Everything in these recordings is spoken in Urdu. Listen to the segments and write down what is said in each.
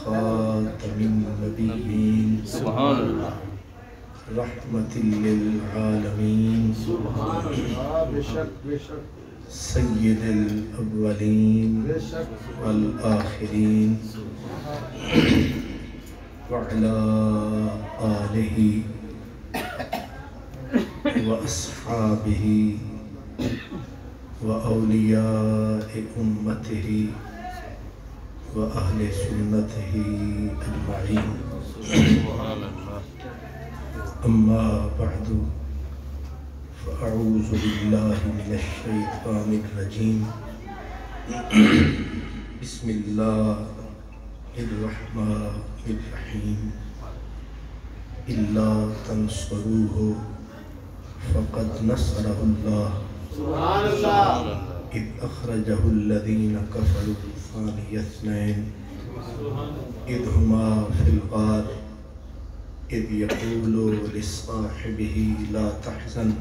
خاتم النبیین سبحان اللہ رحمت للعالمین سید الاولین والآخرین وعلى آلہ وأصحابه وأولياء أمته وأهل سنته أجمعين أما بعد فأعوذ بالله من الشيطان الرجيم بسم الله الرحمن الرحيم إلا تنصروه فقد نصره الله سبحان اللہ إذ أخرجه الذين كفروا ثاني اثنين إذ هما في الغار إذ يقول لصاحبه لا تحزن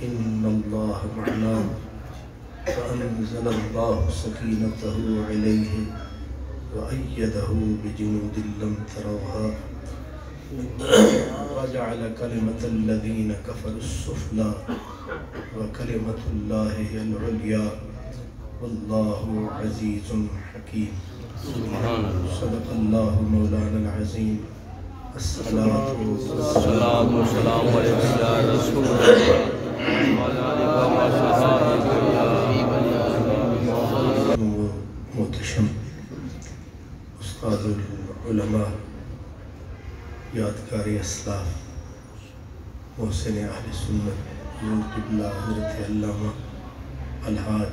إن الله معنا فأنزل الله سكينته عليه وأيده بجنود لم تروها وجعل كلمة الذين كفروا السفلى وكلمة الله هي العليا والله عزيز حكيم صدق الله مولانا العظيم الصلاة والسلام علیکم یا رسول اللہ محتشم استاد العلماء یادگار اسلاف محسن اہل سنت حضور قبلہ حضرت علامہ الحاج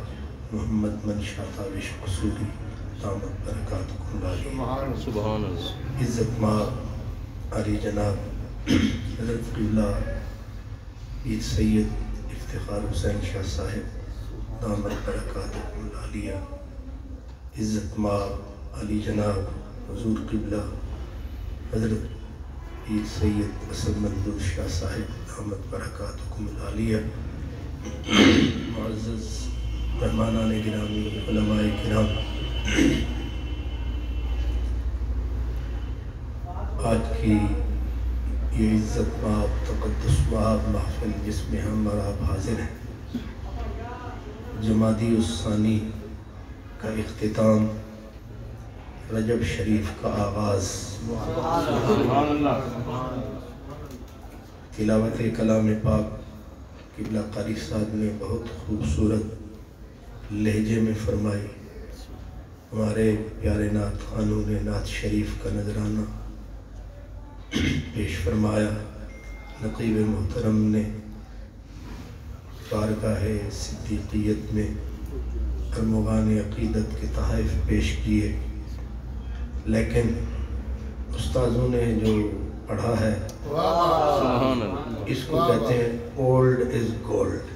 محمد منشا تابش قصوری دامت برکاتکم العالیہ سبحان اللہ عزت مآب علی جناب حضرت قبلہ پیر سید افتخار حسین شاہ صاحب دامت برکاتکم العالیہ عزت مآب علی جناب حضور قبلہ حضرت پیر سید اسد منظور شاہ صاحب دامت برکاتکم العالیہ معزز مہمانان گرامی علماء کرام آج کی یہ عزت مآب تقدس مآب محفل جس میں ہم اور آپ حاضر ہیں جمادی الثانی کا اختتام رجب شریف کا آغاز تلاوت کلام پاک قبلہ قاری صاحب نے بہت خوبصورت لہجے میں فرمائی ہمارے پیارے نعت خانوں نے نعت شریف کا نذرانہ پیش فرمایا نقیب محترم نے بارگاہ صدیقیت میں ارمغان عقیدت کے تحائف پیش کیے لیکن استاذوں نے جو پڑھا ہے اس کو کہتے ہیں old is gold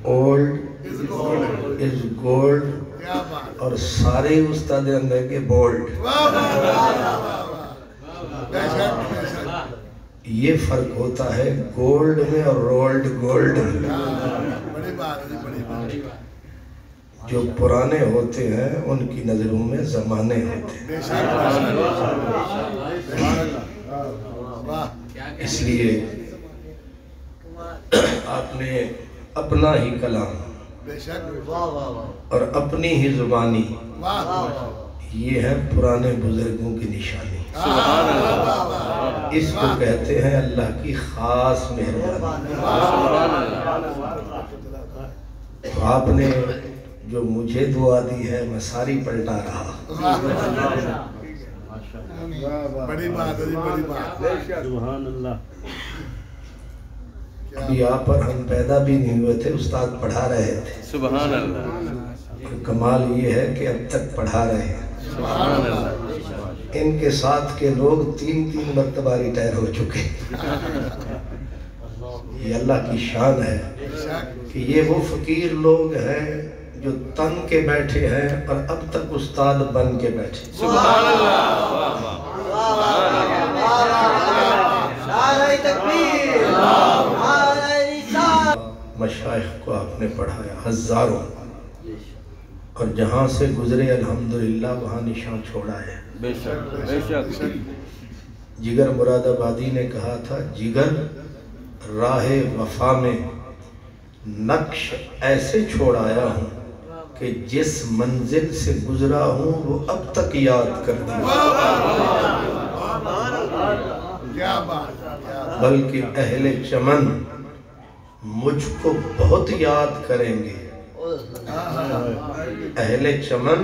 old is gold اور سارے استاد اندر کے بولڈ یہ فرق ہوتا ہے گولڈ میں اور رولڈ گولڈ میں جو پرانے ہوتے ہیں ان کی نظروں میں زمانے ہوتے ہیں اس لیے آپ نے اپنا ہی کلام اور اپنی ہی زبانی یہ ہے پرانے بزرگوں کی نشانی اس کو کہتے ہیں اللہ کی خاص مہربانی تو آپ نے جو مجھے دعا دی ہے میں ساری پلٹا رہا بڑی بات ہے بڑی بات سبحان اللہ ابھی آپ پر ہم پیدا بھی نہیں ہوئے تھے استاد پڑھا رہے تھے سبحان اللہ کمال یہ ہے کہ اب تک پڑھا رہے ہیں سبحان اللہ ان کے ساتھ کے لوگ 3 مرتبہ ریٹائر ہو چکے یہ اللہ کی شان ہے کہ یہ وہ فقیر لوگ ہیں جو تن کے بیٹھے ہیں اور اب تک استاد بن کے بیٹھے سبحان اللہ مشائخ کو آپ نے پڑھایا ہزاروں اور جہاں سے گزرے الحمدللہ وہاں نشان چھوڑا ہے۔ بے شک بے شک۔ جگر مراد آبادی نے کہا تھا، جگر راہ وفا میں نقش ایسے چھوڑ آیا ہوں کہ جس منزل سے گزرا ہوں وہ اب تک یاد کرتی ہے، بلکہ اہل چمن مجھ کو بہت یاد کریں گے۔ اہل چمن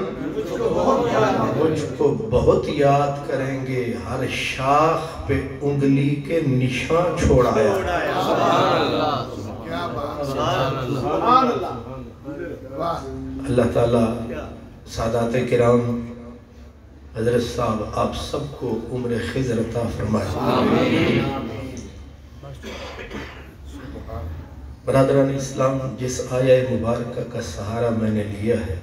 مجھ کو بہت یاد کریں گے، ہر شاخ پہ انگلی کے نشان چھوڑایا۔ اللہ تعالیٰ سادات کرام حضرت صاحب آپ سب کو عمر خضر عطا فرمائے۔ برادران اسلام، جس آیہ مبارکہ کا سہارا میں نے لیا ہے،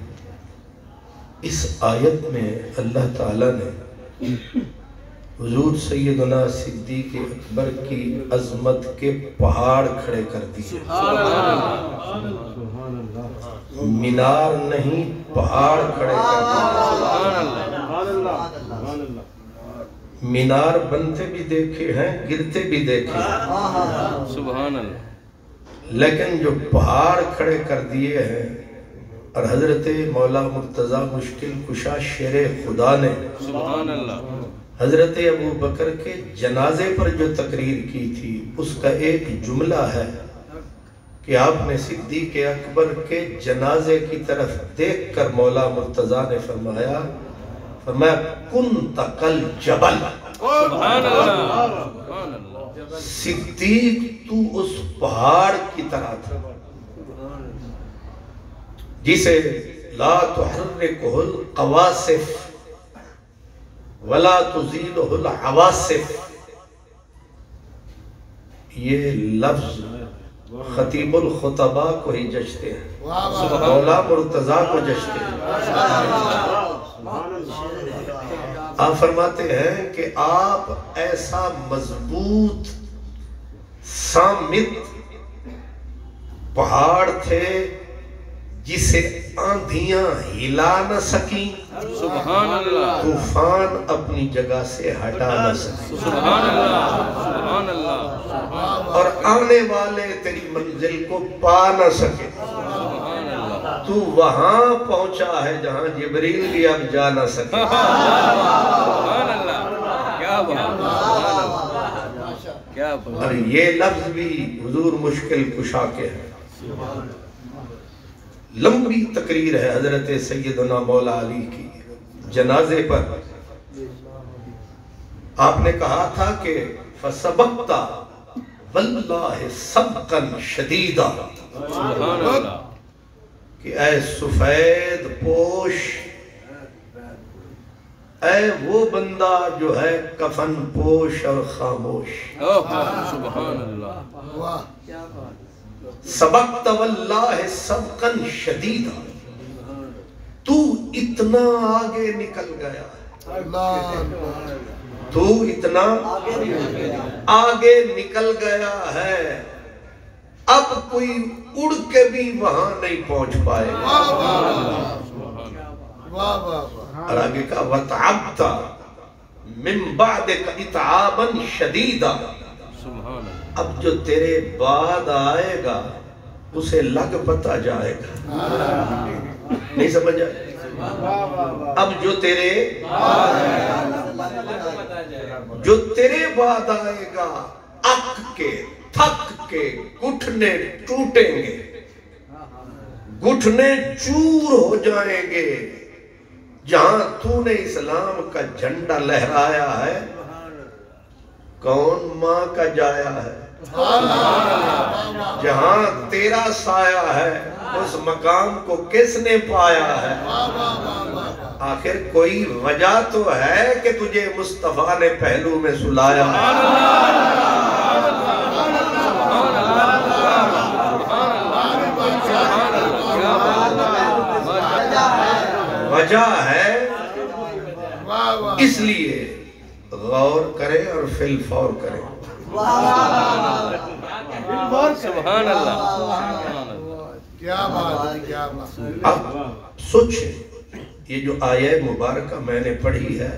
اس آیت میں اللہ تعالیٰ نے حضور سیدنا صدیق اکبر کی عظمت کے پہاڑ کھڑے کر دیے۔ مینار نہیں، پہاڑ کھڑے کر دیے۔ مینار بنتے بھی دیکھے ہیں، گرتے بھی دیکھے ہیں، سبحان اللہ، لیکن جو پہاڑ کھڑے کر دیے ہیں، اور حضرت مولا مرتضیٰ مشکل کشا شیر خدا نے سبحان اللہ، حضرت ابو بکر کے جنازے پر جو تقریر کی تھی، اس کا ایک جملہ ہے کہ آپ نے صدیق اکبر کے جنازے کی طرف دیکھ کر مولا مرتضیٰ نے فرمایا کن تقل جبل، سبحان اللہ، سبحان اللہ، صدیق تو اس پہاڑ کی طرح تھا جسے لا تحرکہ القواصف ولا تزیلہ العواصف۔ یہ لفظ خطیب الخطباء کو ہی جچتے ہیں، مولا مرتضیٰ کو جچتے ہیں۔ آپ فرماتے ہیں کہ آپ ایسا مضبوط صامت پہاڑ تھے جسے آندھیاں ہلا نہ سکیں، سبحان اللہ، طوفان اپنی جگہ سے ہٹا نہ سکیں، سبحان اللہ، سبحان اللہ، اور آنے والے تیری منزل کو پا نہ سکے۔ سبحان اللہ، تو وہاں پہنچا ہے جہاں جبریل بھی اب جا نہ سکے۔ سبحان اللہ، کیا بات، سبحان اللہ، کیا بات، اور یہ لفظ بھی حضور مشکل کشا کے ہیں۔ لمبی تقریر ہے حضرت سیدنا مولا علی کی جنازے پر۔ آپ نے کہا تھا کہ فَسَبَقْتَ وَاللَّهِ سَبْقًا شَدِيدًا، سبحان اللہ، کہ اے سفید پوش، اے وہ بندہ جو ہے کفن پوش اور خاموش، سبحان اللہ، سبقت واللہ سبقا شدیدا، تو اتنا آگے نکل گیا، تو اتنا آگے نکل گیا ہے، اب کوئی اڑ کے بھی وہاں نہیں پہنچ پائے گا۔ اور آگے کا وَتَعَبْتَ مِن بَعْدِكَ اِتْعَابًا شَدِيدًا، سبحان اللہ، اب جو تیرے بعد آئے گا اسے لگ پتا جائے گا، نہیں سمجھا؟ اب جو تیرے بعد آئے گا اک کے تھک کے گھٹنے ٹوٹیں گے، گھٹنے چور ہو جائیں گے، جہاں تو نے اسلام کا جھنڈا لہرایا ہے کون ماں کا جایا ہے، جہاں تیرا سایہ ہے اس مقام کو کس نے پایا ہے۔ آخر کوئی وجہ تو ہے کہ تجھے مصطفیٰ نے پہلو میں سلایا۔ وجہ ہے، اس لیے غور کریں اور فی الفور کریں۔ سبحان اللہ، کیا بات ہے، کیا بات ہے۔ اب سوچیں، یہ جو آیہ مبارکہ میں نے پڑھی ہے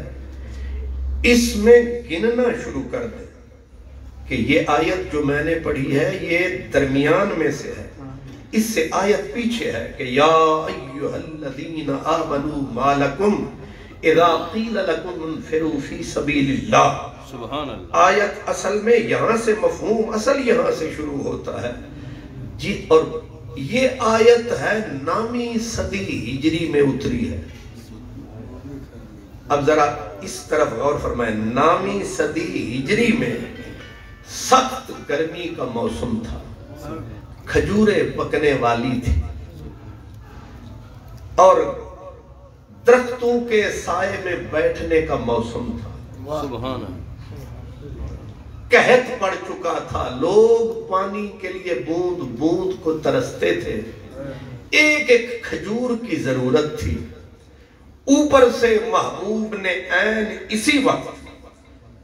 اس میں گننا شروع کر دیں کہ یہ آیت جو میں نے پڑھی ہے یہ درمیان میں سے ہے، اس سے آیت پیچھے ہے کہ یا ایھا الذین آمنوا ما لکم اذا قیل لکم انفروا فی سبیل اللہ۔ سبحان اللہ۔ آیت اصل میں یہاں سے مفہوم اصل یہاں سے شروع ہوتا ہے جی، اور یہ آیت ہے 9ویں صدی ہجری میں اتری ہے۔ اب ذرا اس طرف غور فرمائیں، 9ویں صدی ہجری میں سخت گرمی کا موسم تھا، کھجوریں پکنے والی تھی اور درختوں کے سائے میں بیٹھنے کا موسم تھا، سبحان اللہ۔ قحط پڑ چکا تھا، لوگ پانی کے لیے بوند بوند کو ترستے تھے، ایک ایک کھجور کی ضرورت تھی۔ اوپر سے محبوب نے عین اسی وقت،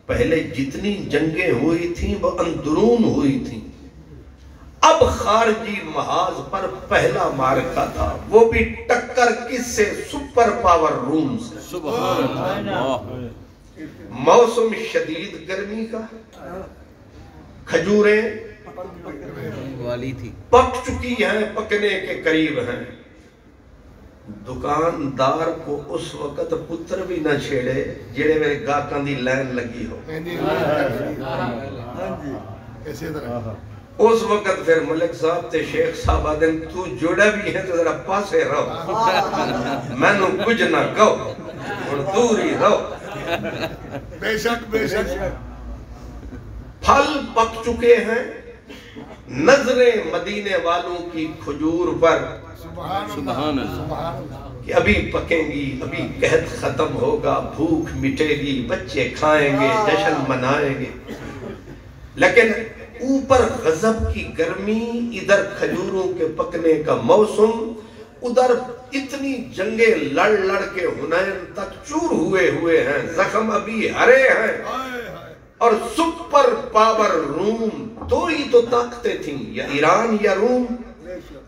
پہلے جتنی جنگیں ہوئی تھیں وہ اندرون ہوئی تھیں، اب خارجی محاذ پر پہلا معرکہ تھا، وہ بھی ٹکر کس سے؟ سپر پاور روم سے۔ سبحان اللہ۔ موسم شدید گرمی کا، کھجوریں والی تھی، پک چکی ہیں، پکنے کے قریب ہیں۔ دکاندار کو اس وقت پتر بھی نہ چھیڑے جڑے میرے گاہکاں دی لائن لگی ہو، اسی طرح اس وقت پھر ملک صاحب تے شیخ صاحب آدن تو جوڑا بھی ہے تو ذرا پاسے رہو، میں نو کچھ نہ کہو اور دور ہی رہو۔ بے شک بے شک۔ پھل پک چکے ہیں، نظریں مدینے والوں کی کھجور پر سبحان اللہ، کہ ابھی پکیں گی، ابھی قحط ختم ہوگا، بھوک مٹے گی، بچے کھائیں گے، جشن منائیں گے۔ لیکن اوپر غضب کی گرمی، ادھر کھجوروں کے پکنے کا موسم، ادھر اتنی جنگیں لڑ لڑ کے حنین تک چور ہوئے ہیں، زخم ابھی ہرے ہیں، اور سپر پاور روم، دو ہی تو طاقتیں تھیں، یا ایران یا روم۔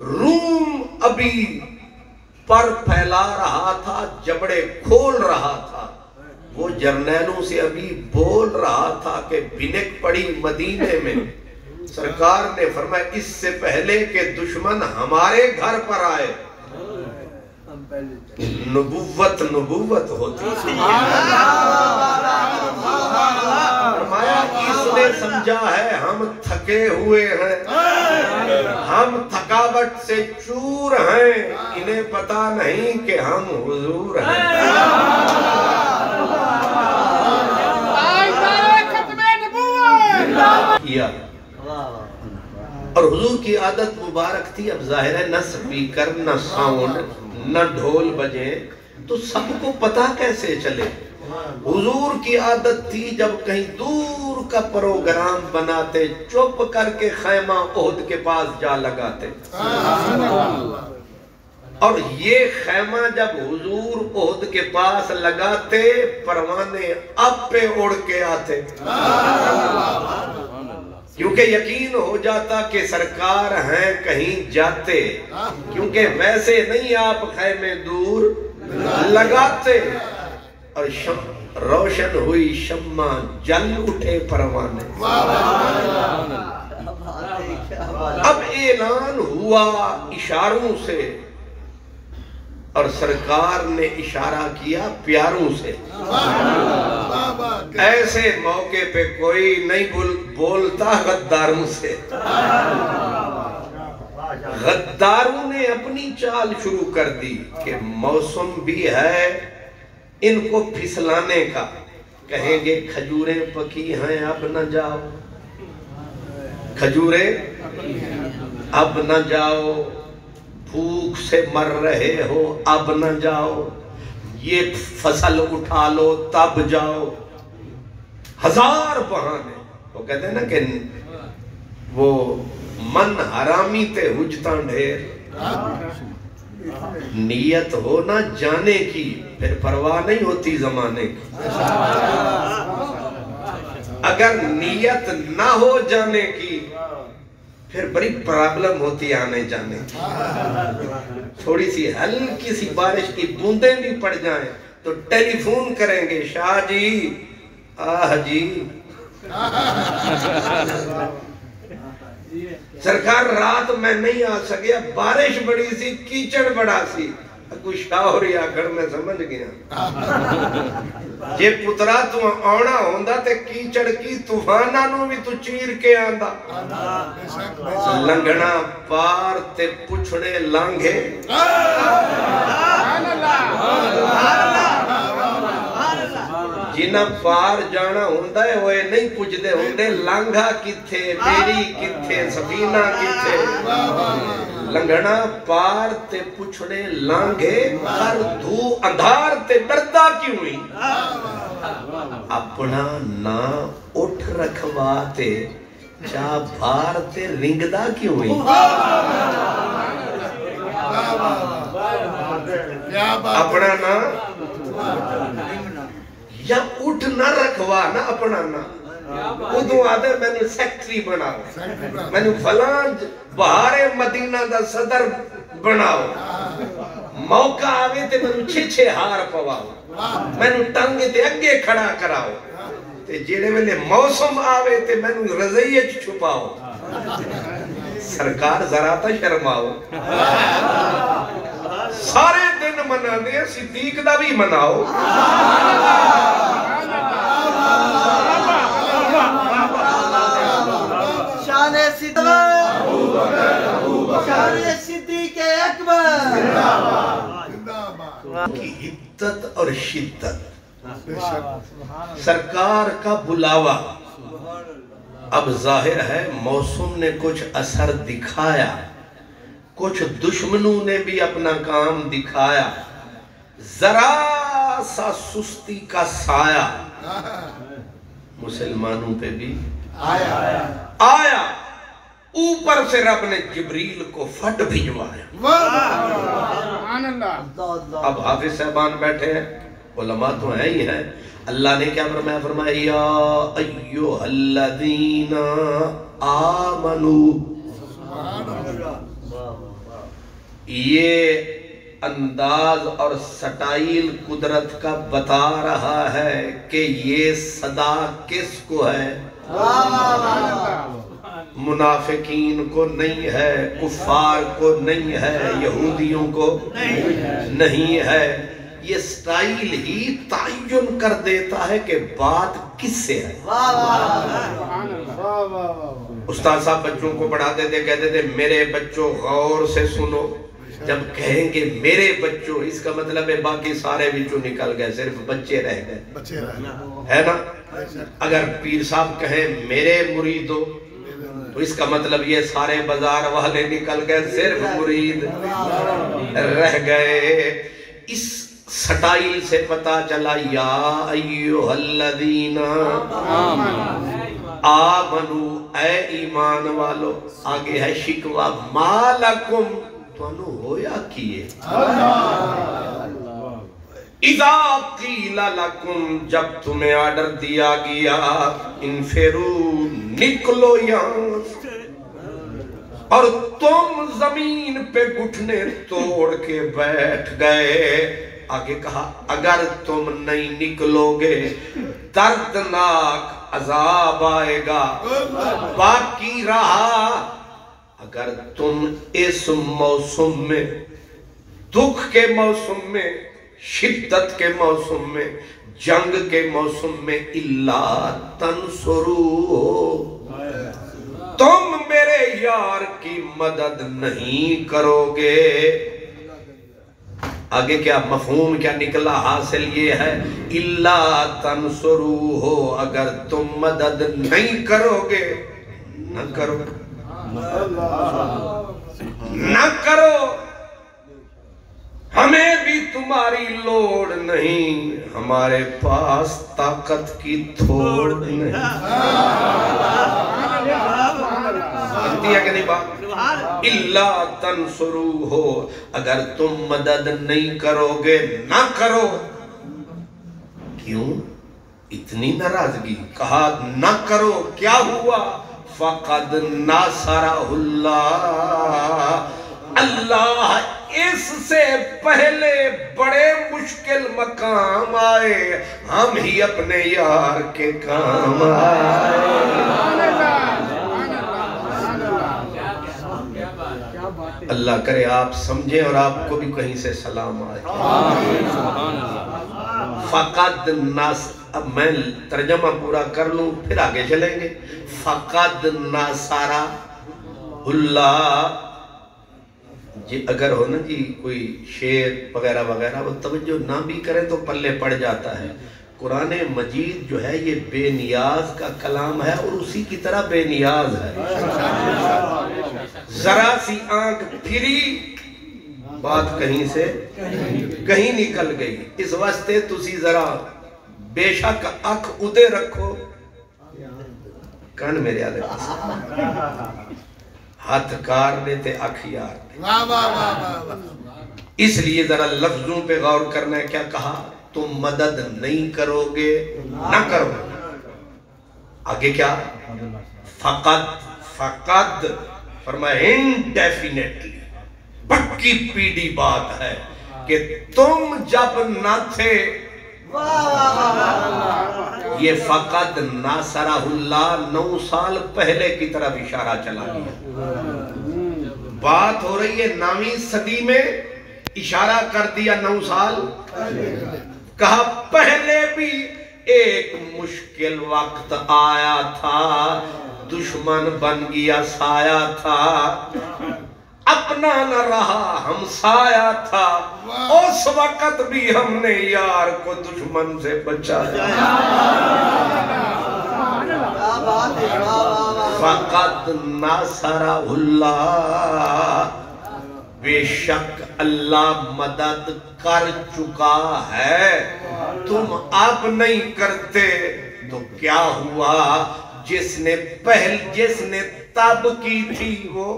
روم ابھی پر پھیلا رہا تھا، جبڑے کھول رہا تھا، وہ جرنیلوں سے ابھی بول رہا تھا کہ بھنک پڑی مدینے میں۔ سرکار نے فرمایا اس سے پہلے کہ دشمن ہمارے گھر پر آئے، نبوت ہوتی تھی۔ فرمایا اس نے سمجھا ہے ہم تھکے ہوئے ہیں، ہم تھکاوٹ سے چور ہیں، انہیں پتا نہیں کہ ہم حضور ہیں۔ اور حضور کی عادت مبارک تھی، اب ظاہر ہے نہ سپیکر، نہ ساؤنڈ، نہ ڈھول بجے تو سب کو پتا کیسے چلے۔ حضور کی عادت تھی جب کہیں دور کا پروگرام بناتے، چپ کر کے خیمہ احد کے پاس جا لگاتے، اور یہ خیمہ جب حضور احد کے پاس لگاتے، پروانے اب پہ اڑ کے آتے، کیونکہ یقین ہو جاتا کہ سرکار ہیں کہیں جاتے، کیونکہ ویسے نہیں آپ خیمے دور لگاتے۔ اور روشن ہوئی شمع، جل اٹھے پروانے۔ اب اعلان ہوا اشاروں سے، اور سرکار نے اشارہ کیا پیاروں سے۔ ایسے موقع پہ کوئی نہیں بولتا غداروں سے۔ غداروں نے اپنی چال شروع کر دی کہ موسم بھی ہے ان کو پھسلانے کا، کہیں گے کھجوریں پکی ہیں اب نہ جاؤ، کھجوریں اب نہ جاؤ، بھوک سے مر رہے ہو اب نہ جاؤ، یہ فصل اٹھا لو تب جاؤ، ہزار بہانے۔ وہ کہتے ہیں نا کہ وہ من حرامی تے حجتاں ڈھیر، نیت ہو نہ جانے کی پھر پرواہ نہیں ہوتی زمانے کی۔ اگر نیت نہ ہو جانے کی پھر بڑی پرابلم ہوتی ہے آنے جانے کی. تھوڑی سی ہلکی سی بارش کی بوندیں بھی پڑ جائیں تو ٹیلی فون کریں گے, شاہ جی آہ جی سرکار رات میں نہیں آ سکیا, بارش بڑی سی, کیچڑ بڑا سی. اگو شاہ ہو رہی آکڑ میں سمجھ گیا جے پترا تو آنا ہوندہ تے کیچڑ کی طوفانہ نو بھی تو چیر کے آندہ. لنگنا پار تے پچھڑے لانگے, جنہ پار جانا ہوندہ ہے وہ نہیں پوچھ دے ہوندے لانگا کتھے, میری کتھے, سفینہ کتھے. لنگنا پار تے پچھڑے لانگے, ہر دھو اندھار تے ڈردا کیوں ہوئی. اپنا نا اٹھ رکھواتے چاہ بھار تے رنگدہ کیوں ہوئی. اپنا نا یا اٹھ نہ رکھوا نا اپنا نا, ادھو آدھے میں نے سیکٹری بناؤ, میں نے فلان بہار مدینہ دا صدر بناؤ, موقع آوے تے میں نے چھے ہار پواؤ, میں نے ٹنگے تے اگے کھڑا کراؤ, تے جیڑے میں نے موسم آوے تے میں نے رضیت چھپاؤ. سرکار ذرا تا شرماؤ, سارے دن منا دے, صدیق دا بھی مناؤ. شان صدیق اکبر کی حدت اور شدت, سرکار کا بلاوا. اب ظاہر ہے موسم نے کچھ اثر دکھایا, کچھ دشمنوں نے بھی اپنا کام دکھایا. ذرا سا سستی کا سایہ مسلمانوں پہ بھی آیا, اوپر سے رب نے جبریل کو فٹ بھجوایا. اب حافظ صاحبان بیٹھے ہیں, علماء تو ہیں ہی ہیں. اللہ نے کیا فرمایا, یا ایوہ الذین آمنو. یہ انداز اور سٹائل قدرت کا بتا رہا ہے کہ یہ صدا کس کو ہے. منافقین کو نہیں ہے, کفار کو نہیں ہے, یہودیوں کو نہیں ہے. یہ سٹائل ہی تعین کر دیتا ہے کہ بات کس سے ہے. استاد صاحب بچوں کو پڑھاتے تھے, کہتے تھے میرے بچوں غور سے سنو. جب کہیں گے میرے بچوں, اس کا مطلب ہے باقی سارے بچوں نکل گئے, صرف بچے رہ گئے, ہے نا. اگر پیر صاحب کہیں میرے مریدوں, تو اس کا مطلب یہ سارے بازار والے نکل گئے, صرف مرید رہ گئے. اس سٹائل سے پتا چلا یا ایوہ الذین آمنو, اے ایمان والو. آگے ہے شکوہ, ما لکم, تو ہویا کیے. اذا قیل لکم, جب تمہیں آرڈر دیا گیا, انفرو, نکلو یہاں سے, اور تم زمین پہ گھٹنے توڑ کے بیٹھ گئے. آگے کہا اگر تم نہیں نکلو گے دردناک عذاب آئے گا. باقی رہا اگر تم اس موسم میں, دکھ کے موسم میں, شدت کے موسم میں, جنگ کے موسم میں, اللہ تنصرو, تم میرے یار کی مدد نہیں کرو گے. آگے کیا مفہوم کیا نکلا, حاصل یہ ہے اللہ تنصرو ہو, اگر تم مدد نہیں کرو گے, نہ کرو, نہ کرو, ہمیں بھی تمہاری لوڑ نہیں, ہمارے پاس طاقت کی تھوڑ نہیں. سنتی ہے کہ نہیں بات. اللہ تنصرو ہو, اگر تم مدد نہیں کرو گے, نہ کرو. کیوں اتنی ناراضگی, کہا نہ کرو, کیا ہوا, فقد ناصرہ اللہ، اللہ اس سے پہلے بڑے مشکل مقام آئے، ہم ہی اپنے یار کے کام آئے۔ اللہ کرے آپ سمجھیں اور آپ کو بھی کہیں سے سلام آئے۔ فقد ناصرہ، اب میں ترجمہ پورا کر لوں پھر آگے چلیں گے۔ فقد ناصرہ اللہ، جی اگر ہو نا جی کوئی شعر وغیرہ وغیرہ وہ توجہ نہ بھی کریں تو پلے پڑ جاتا ہے۔ قرآن مجید جو ہے یہ بے نیاز کا کلام ہے اور اسی کی طرح بے نیاز ہے۔ ذرا سی آنکھ پھری بات کہیں سے کہیں نکل گئی، اس واسطے تسی ذرا بے شک اکھ ادے رکھو، کن میرے آدھے ہاتھ کار نے تے اکھ یار نے۔ واہ واہ واہ واہ واہ۔ اس لیے ذرا لفظوں پہ غور کرنا ہے، کیا کہا؟ تم مدد نہیں کرو گے نہ کرو گے، آگے کیا؟ فقد فرمایا انڈیفینیٹلی، پکی پیڑی بات ہے کہ تم جب نہ تھے، یہ فقد ناصرہ اللہ 9 سال پہلے کی طرف اشارہ چلا گیا۔ بات ہو رہی ہے 9ویں صدی میں، اشارہ کر دیا 9 سال، کہا پہلے بھی ایک مشکل وقت آیا تھا، دشمن بن گیا سایہ تھا، اپنا نہ رہا ہمسایہ تھا، اس وقت بھی ہم نے یار کو دشمن سے بچایا۔ فقد ناصرہ اللہ، بے شک اللہ مدد کر چکا ہے، تم اب نہیں کرتے تو کیا ہوا؟ جس نے تب کی تھی وہ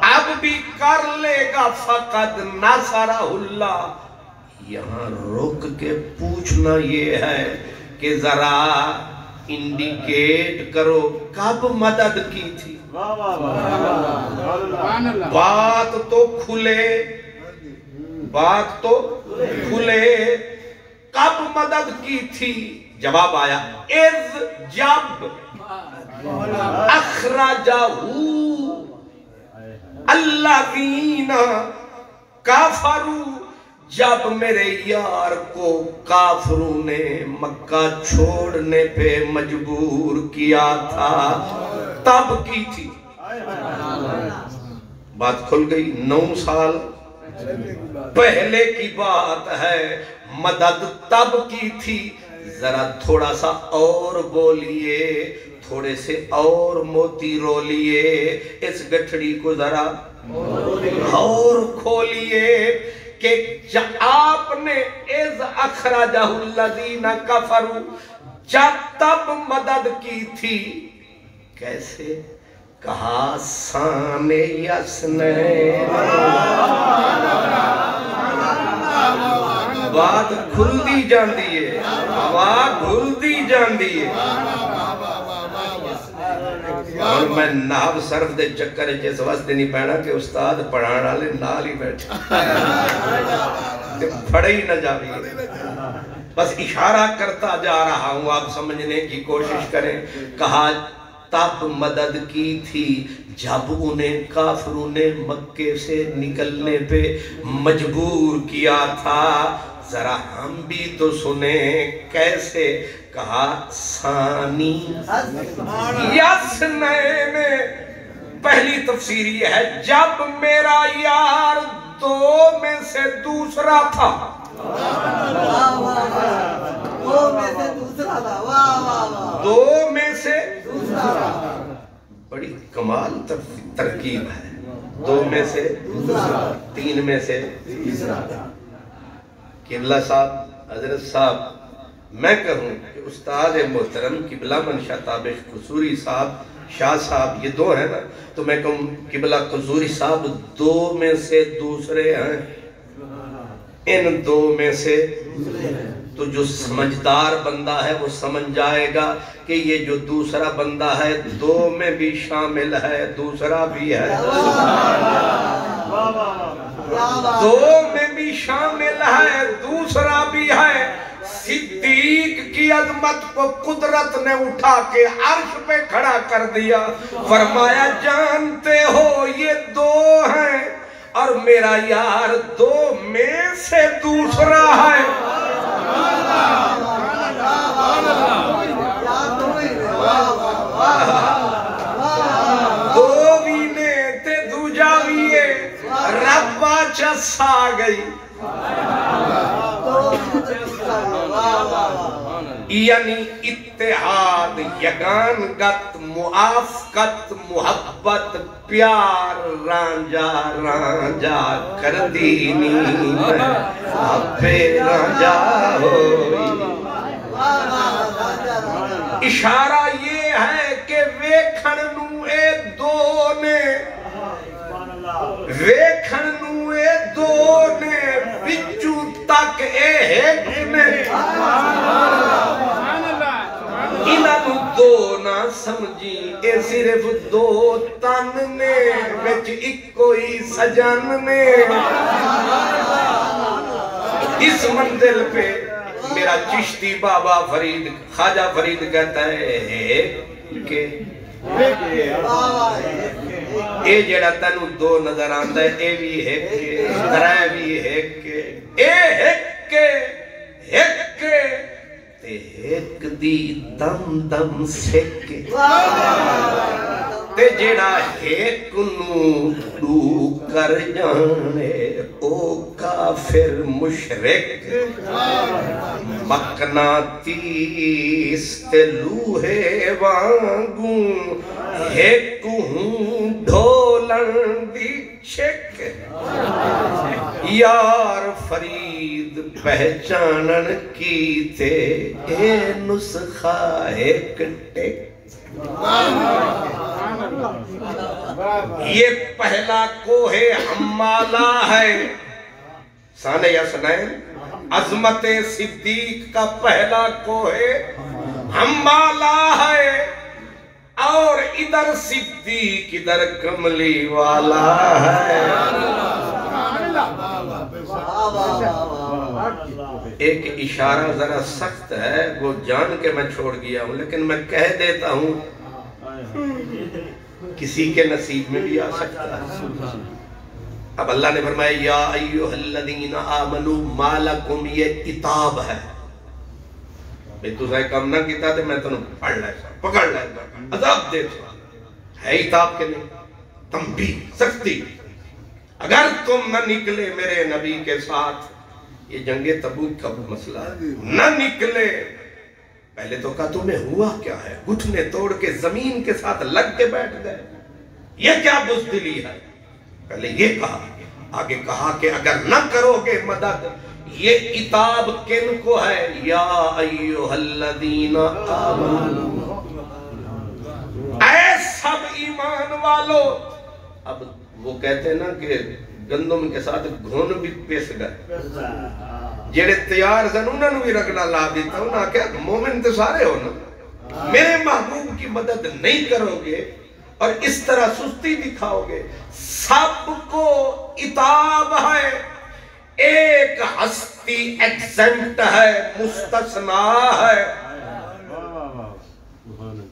اب بھی کر لے گا۔ فقد ناصرہ اللہ، یہاں رک کے پوچھنا یہ ہے کہ ذرا انڈیکیٹ کرو کب مدد کی تھی۔ بات تو کھلے، کب مدد کی تھی؟ جواب آیا اذ، جب اخرجہو الذین کافروا، جب میرے یار کو کافروں نے مکہ چھوڑنے پہ مجبور کیا تھا، تب کی تھی۔ بات کھل گئی، 9 سال پہلے کی بات ہے، مدد تب کی تھی۔ ذرا تھوڑا سا اور بولیے، تھوڑے سے اور موتی رولیے، اس گٹھڑی کو ذرا اور کھولیے کہ آپ نے اذ اخرجہ الذین کفروا، جب تب مدد کی تھی، کیسے؟ کہا سان یسنے، بات کھل دی جان دیئے، بات کھل دی جان دیئے۔ اور میں نحو صرف دے چکر جس واسطے نہیں پہنا کہ استاد پڑھان والے نال ہی بیٹھے پڑھے ہی نہ جاوی، بس اشارہ کرتا جا رہا ہوں، آپ سمجھنے کی کوشش کریں۔ کہا تب مدد کی تھی جب انہیں کافروں نے مکے سے نکلنے پہ مجبور کیا تھا، ذرا ہم بھی تو سنیں کیسے۔ کہا ثانی یسنین، پہلی تفسیر یہ ہے جب میرا یار 2 میں سے دوسرا تھا، 2 میں سے بڑی کمال ترکیب ہے، 2 میں سے 3 میں سے قبلہ صاحب، حضرت صاحب، میں کہوں کہ استاد محترم قبلہ منشا تابش قصوری صاحب، شاہ صاحب، یہ 2 ہیں نا، تو میں کہوں قبلہ قصوری صاحب 2 میں سے دوسرے ہیں، ان 2 میں سے تو جو سمجھدار بندہ ہے وہ سمجھ جائے گا کہ یہ جو دوسرا بندہ ہے دو میں بھی شامل ہے، دوسرا بھی ہے، دو میں بھی شامل ہے، دوسرا بھی ہے۔ صدیق کی عظمت کو قدرت نے اٹھا کے عرش پہ کھڑا کر دیا، فرمایا جانتے ہو یہ دو ہیں اور میرا یار دو میں سے دوسرا ہے۔ دو وینے تے دوجا ویے ربا چسا گئی، یعنی اتحاد، یگانگت، موافقت، محبت، پیار، رانجا رانجا کر دینی میں ابے رانجا ہوئی۔ اشارہ یہ ہے کہ ویکھن نو اے دو نے، ویکھن نو اے دو نے، بچو تک اے ایک نے، انہوں دو نہ سمجھی، اے صرف دو تن نے، وچ ایک کوئی سجن نے۔ اس منزل پہ میرا چشتی بابا فرید، خواجہ فرید کہتا ہے کہ اے جڑا تنو دو نظر آندہ ہے، اے بھی ہے کہ ترائے بھی ہے کہ اے ہے کہ تے ایک دی دم دم سکے، تے جڑا ایک نو دو کر جانے او کافر مشرک، مقناطیس تے لوہے وانگوں ایک ہوں ڈھولن دی چھک، یار فرید پہچانن کی تے اے نسخہ ایک ٹک۔ یہ پہلا کوہ حمالہ ہے، سانِ یسنین عظمت صدیق کا پہلا کوہ حمالہ ہے، اور ادھر صدیق ادھر کملی والا ہے۔ ایک اشارہ ذرا سخت ہے، وہ جان کے میں چھوڑ گیا ہوں، لیکن میں کہہ دیتا ہوں کسی کے نصیب میں بھی آ سکتا ہے۔ اب اللہ نے فرمایا یا ایوہ الذین آمنوا ما لکم، یہ عتاب ہے، میں تُسے کم نہ کیتا تھے، میں تنہوں پڑھ لیتا پکڑ لیتا عذاب دیتا ہے، عتاب کے نہیں، تنبیہ، سختی۔ اگر تم نہ نکلے میرے نبی کے ساتھ، یہ جنگ تبوک کا مسئلہ ہے، نہ نکلے، پہلے تو کہا تمہیں ہوا کیا ہے، گھٹنے توڑ کے زمین کے ساتھ لگ کے بیٹھ گئے، یہ کیا بزدلی ہے، پہلے یہ کہا، آگے کہا کہ اگر نہ کرو گے مدد، یہ عتاب کن کو ہے، یا ایوہ الذین آمنوا، اے سب ایمان والو۔ اب وہ کہتے ہیں نا کہ گندم کے ساتھ گھون بھی پیس گئے، جیڑے تیار سن انہوں نے بھی رکھنا لا دیتا ہوں نا، کہ مومن تو سارے ہو نا، میرے محبوب کی مدد نہیں کرو گے اور اس طرح سستی دکھاؤ گے، سب کو عتاب ہے، ایک ہستی ایکسنٹ ہے، مستثنا ہے،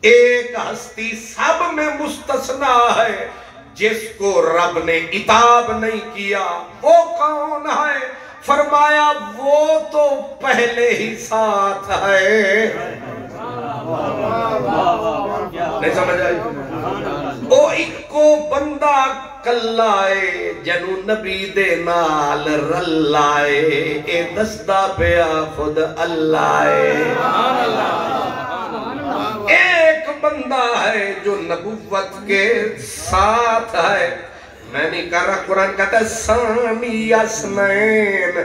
ایک ہستی سب میں مستثنا ہے، جس کو رب نے عتاب نہیں کیا، وہ کون ہے؟ فرمایا وہ تو پہلے ہی ساتھ ہے۔ نہیں سمجھ آئی؟ او اکو بندہ کلائے جنو نبی دے نال رلائے، اے دستہ پیا خود اللہ ایک بندہ ہے جو نبوت کے ساتھ ہے۔ میں نہیں کہہ رہا، قرآن کہتا ہے ثانی اثنین،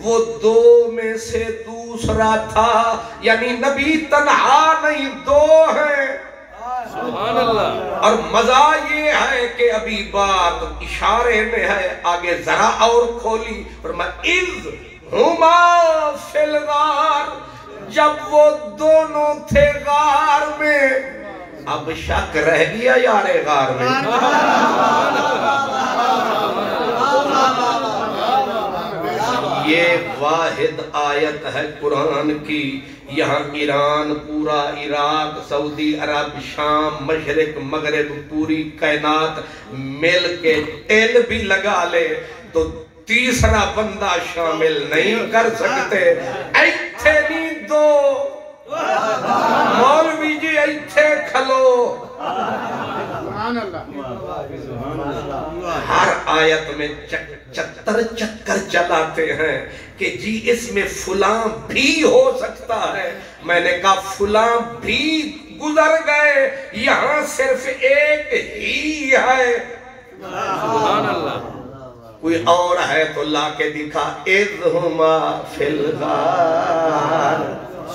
وہ دو میں سے دوسرا تھا، یعنی نبی تنہا نہیں، دو ہیں۔ سبحان اللہ۔ اور مزہ یہ ہے کہ ابھی بات اشارے میں ہے، آگے ذرا اور کھولی، فرمایا اِذْ ہما فی الغار، جب وہ دونوں تھے غار میں، اب شک رہ گیا یار غار میں. یہ واحد آیت ہے قرآن کی. یہاں ایران، پورا عراق، سعودی عرب، شام، مشرق، مغرب، پوری کائنات مل کے ٹیل بھی لگا لے تو تیسرا بندہ شامل نہیں کر سکتے. ایتھے نہیں دو مولوی جی، ایتھے کھلو. ہر آیت میں چتر چکر چلاتے ہیں کہ جی اس میں فلاں بھی ہو سکتا ہے. میں نے کہا فلاں بھی گزر گئے، یہاں صرف ایک ہی ہے. سبحان اللہ. کوئی اور ہے تو لا کے دکھا. اذ ہما فی الغار.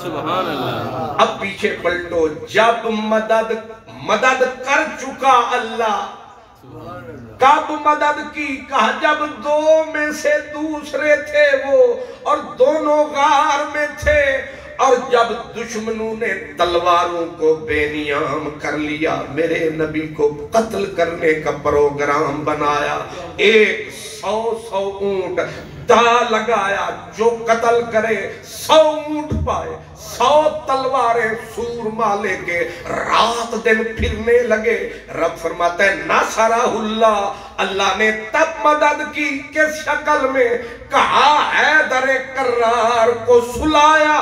سبحان اللہ. اب پیچھے پلٹو. جب مدد کر چکا اللہ. کب مدد کی؟ کہا جب دو میں سے دوسرے تھے وہ، اور دونوں غار میں تھے، اور جب دشمنوں نے تلواروں کو بے نیام کر لیا، میرے نبی کو قتل کرنے کا پروگرام بنایا. 100 اونٹ دا لگایا، جو قتل کرے 100 اونٹ پائے. 100 تلواریں سورما لے کے رات دن پھرنے لگے. رب فرماتا ہے ناصرہ اللہ. اللہ نے تب مدد کی کس شکل میں؟ کہا حیدر کرار کو سلایا.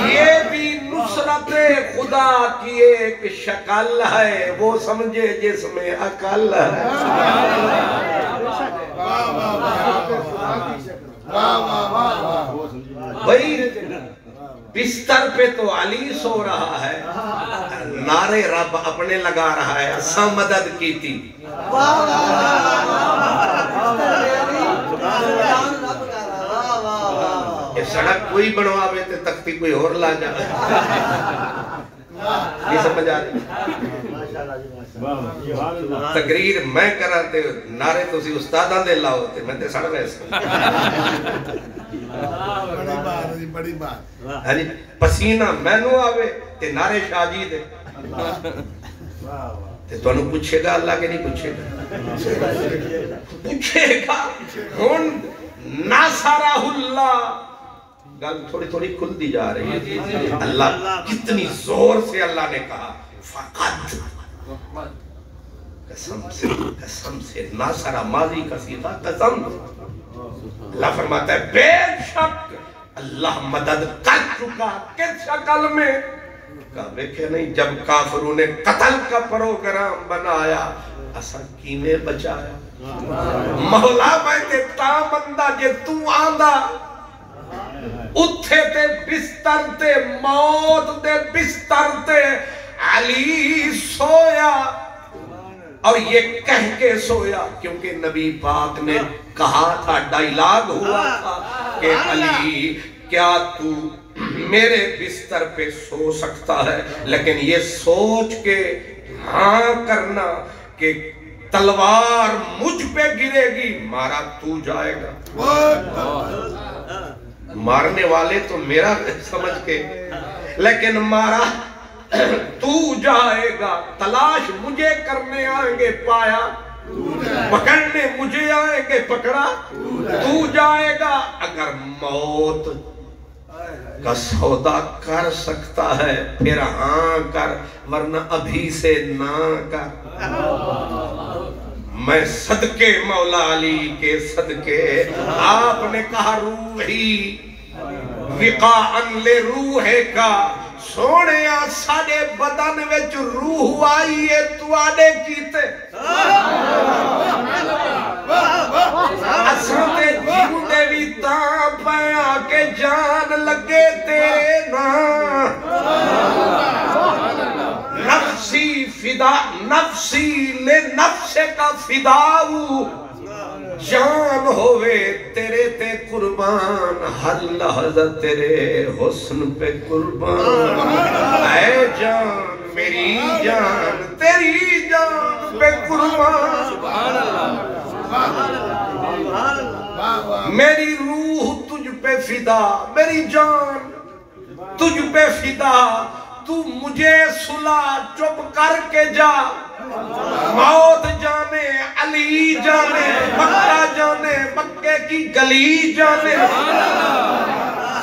یہ بھی نصرت خدا کی ایک شکل ہے، وہ سمجھے جس میں عقل ہے. بھئی بستر پہ تو علی سو رہا ہے، نعرے رب اپنے لگا رہا ہے. اساں مدد کی تھی. یہ سڑک کوئی بنواوے تے تختی کوئی اور لا جائے. یہ سمجھ آ رہی؟ تقریر میں کراتے نعرے تو سی استاداں دے لاؤ تے میں تے سڑ ویسے. بڑی بات. ہاں جی، پسینہ مینو آوے تے نعرے شاہ جی دے. تے تو انہوں پوچھے گا اللہ کے نہیں پوچھے گا؟ پوچھے گا. ہون ناصرہ اللہ. گل تھوڑی تھوڑی کھل دی جا رہی ہے. اللہ کتنی زور سے اللہ نے کہا فقط. قسم سے ناصرہ ماضی کا صیغہ قسم. اللہ فرماتا ہے بے شک اللہ مدد کر چکا. کس شکل میں؟ کہا دیکھے نہیں، جب کافروں نے قتل کا پروگرام بنایا اسا کینے بچایا. مولا میں تے تا بندہ جے تو آندہ اتھے تے بستر تے، موت دے بستر تے علی سویا. اور یہ کہہ کے سویا کیونکہ نبی پاک نے کہا تھا، ڈائیلاگ ہوا تھا کہ علی کیا تو میرے بستر پہ سو سکتا ہے، لیکن یہ سوچ کے ہاں کرنا کہ تلوار مجھ پہ گرے گی، مارا تو جائے گا. مارنے والے تو میرا سمجھ کے، لیکن مارا تو جائے گا. تلاش مجھے کرنے آئیں گے پایا، پکڑنے مجھے آئیں گے پکڑا تو جائے گا. اگر موت کا سودا کر سکتا ہے پھر ہاں کر، ورنہ ابھی سے نہ کر. میں صدقے مولا علی کے صدقے. آپ نے کہا روحی وقاءً لے روح کا. سونے ساڑے بدن وچ روح آئیے تو آڑے کیتے. اساں تے جیندے وی تاں پیا کہ جان لگے تیرے نا. نفسی فدا، نفسی لے نفس کا فداؤ. جان ہوئے تیرے تے قربان، ہر لحظہ تیرے حسن پہ قربان. اے جان میری جان تیری جان پہ قربان. سبحان اللہ. میری روح تجھ پہ فدا، میری جان تجھ پہ فدا، تو مجھے سلا چپ کر کے جا، موت جانے علی جانے، مکہ جانے مکے کی گلی جانے،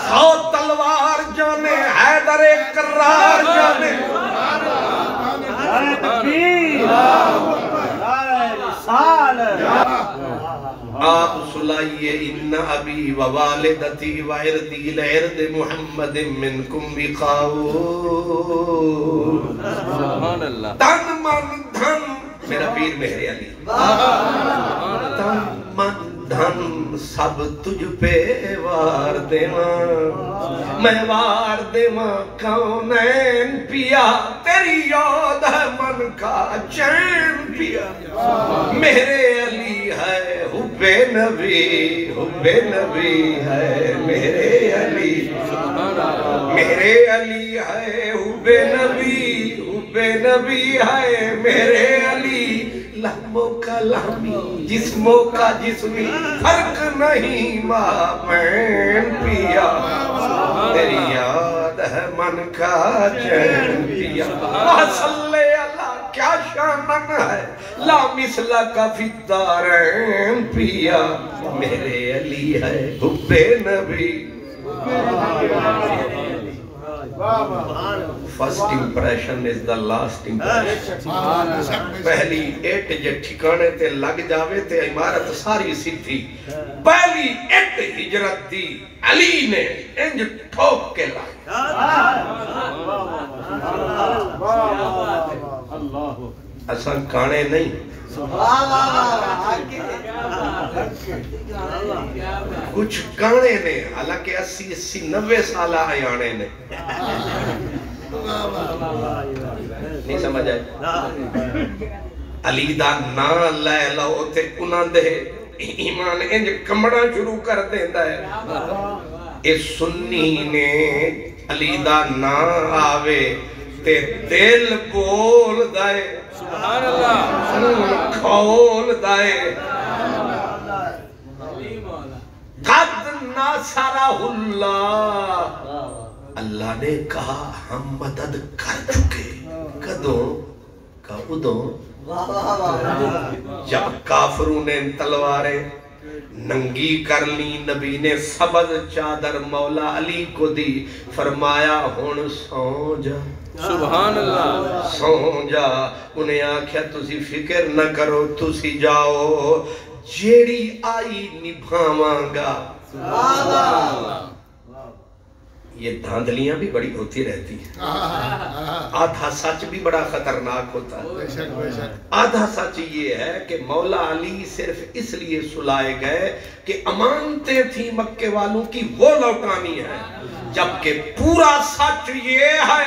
100 تلوار جانے حیدر کرار جانے، آپ سلائیے ان ابی و والدتی و عردی لعرد محمد منکم بقاؤ، سبحان اللہ، تن من دھن میرا پیر مہر علی، تن من دھن سب تجھ پہ وار دیواں، میں وار دیواں کونین پیا، تیری یاد ہے من کا چین پیا، میرے علی ہے حب نبی، حب نبی ہے میرے علی، میرے علی ہے حب نبی، حب نبی ہے میرے علی، لہموں کا لہمی جسموں کا جسمی فرق نہیں مابین پیا، تیری یاد ہے من کا چین پیا، صلی اللہ کیا شامن ہے، لا مثلہ کا فی الدارین پیا، میرے علی ہے حب نبی۔ First impression is the last impression، پہلی اٹ جے ٹھکانے تے لگ جاوے تے عمارت ساری سیدھی، پہلی اٹ ہجرت دی علی نے انج ٹھوک کے لائی، اساں کانے نہیں، کچھ کانے نے، حالانکہ 80-90 سالہ آیانے نے، نہیں سمجھ آئے، علی دا نا لے لو تے انہاں دے ایمان انج کمڑا شروع کر دیندہ ہے، اس سنی نے علی دا نا آوے تے دل بول دائے، سبحان اللہ، کھول دائے، قد ناصرہ اللہ، اللہ نے کہا ہم مدد کر چکے، کدوں کا ادوں، جب کافروں نے تلواریں ننگی کر لی، نبی نے سبز چادر مولا علی کو دی، فرمایا ہون سو جا، سبحان اللہ، سو جا، انہیں آکھیا تسی فکر نہ کرو، تسی جاؤ، جیڑی آئی نبھاواں گا، یہ دھاندلیاں بھی بڑی ہوتی رہتی ہیں، آدھا سچ بھی بڑا خطرناک ہوتا ہے، آدھا سچ یہ ہے کہ مولا علی صرف اس لیے سلائے گئے کہ امانتیں تھیں مکے والوں کی وہ لوٹانی ہے، جبکہ پورا سچ یہ ہے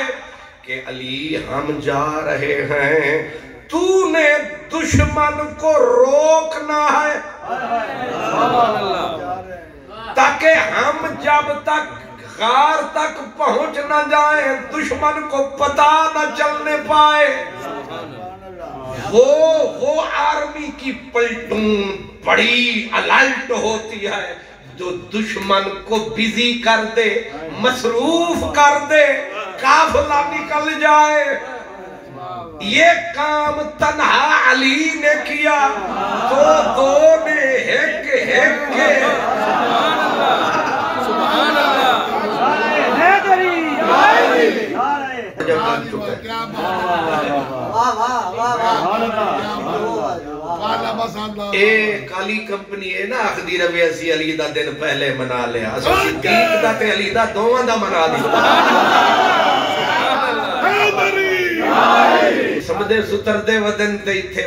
کہ علی ہم جا رہے ہیں، تو نے دشمن کو روکنا ہے، تاکہ ہم جب تک غار تک پہنچ نہ جائیں، دشمن کو پتہ نہ چلنے پائے، وہ آرمی کی پلٹون بڑی الرٹ ہوتی ہے، جو دشمن کو بزی کر دے، مصروف کر دے، قافلہ نکل جائے، یہ کام تنہا علی نے کیا، تو دو نے ہک ہک کے، سبحان اللہ، ایک علی کمپنی ہے نا اخدی ربی اسی علی دا دن پہلے منا لیا، اسو صدیق دا تے علی دا دوواں دا منا دی، سمدے ستر دے ودن تے تھے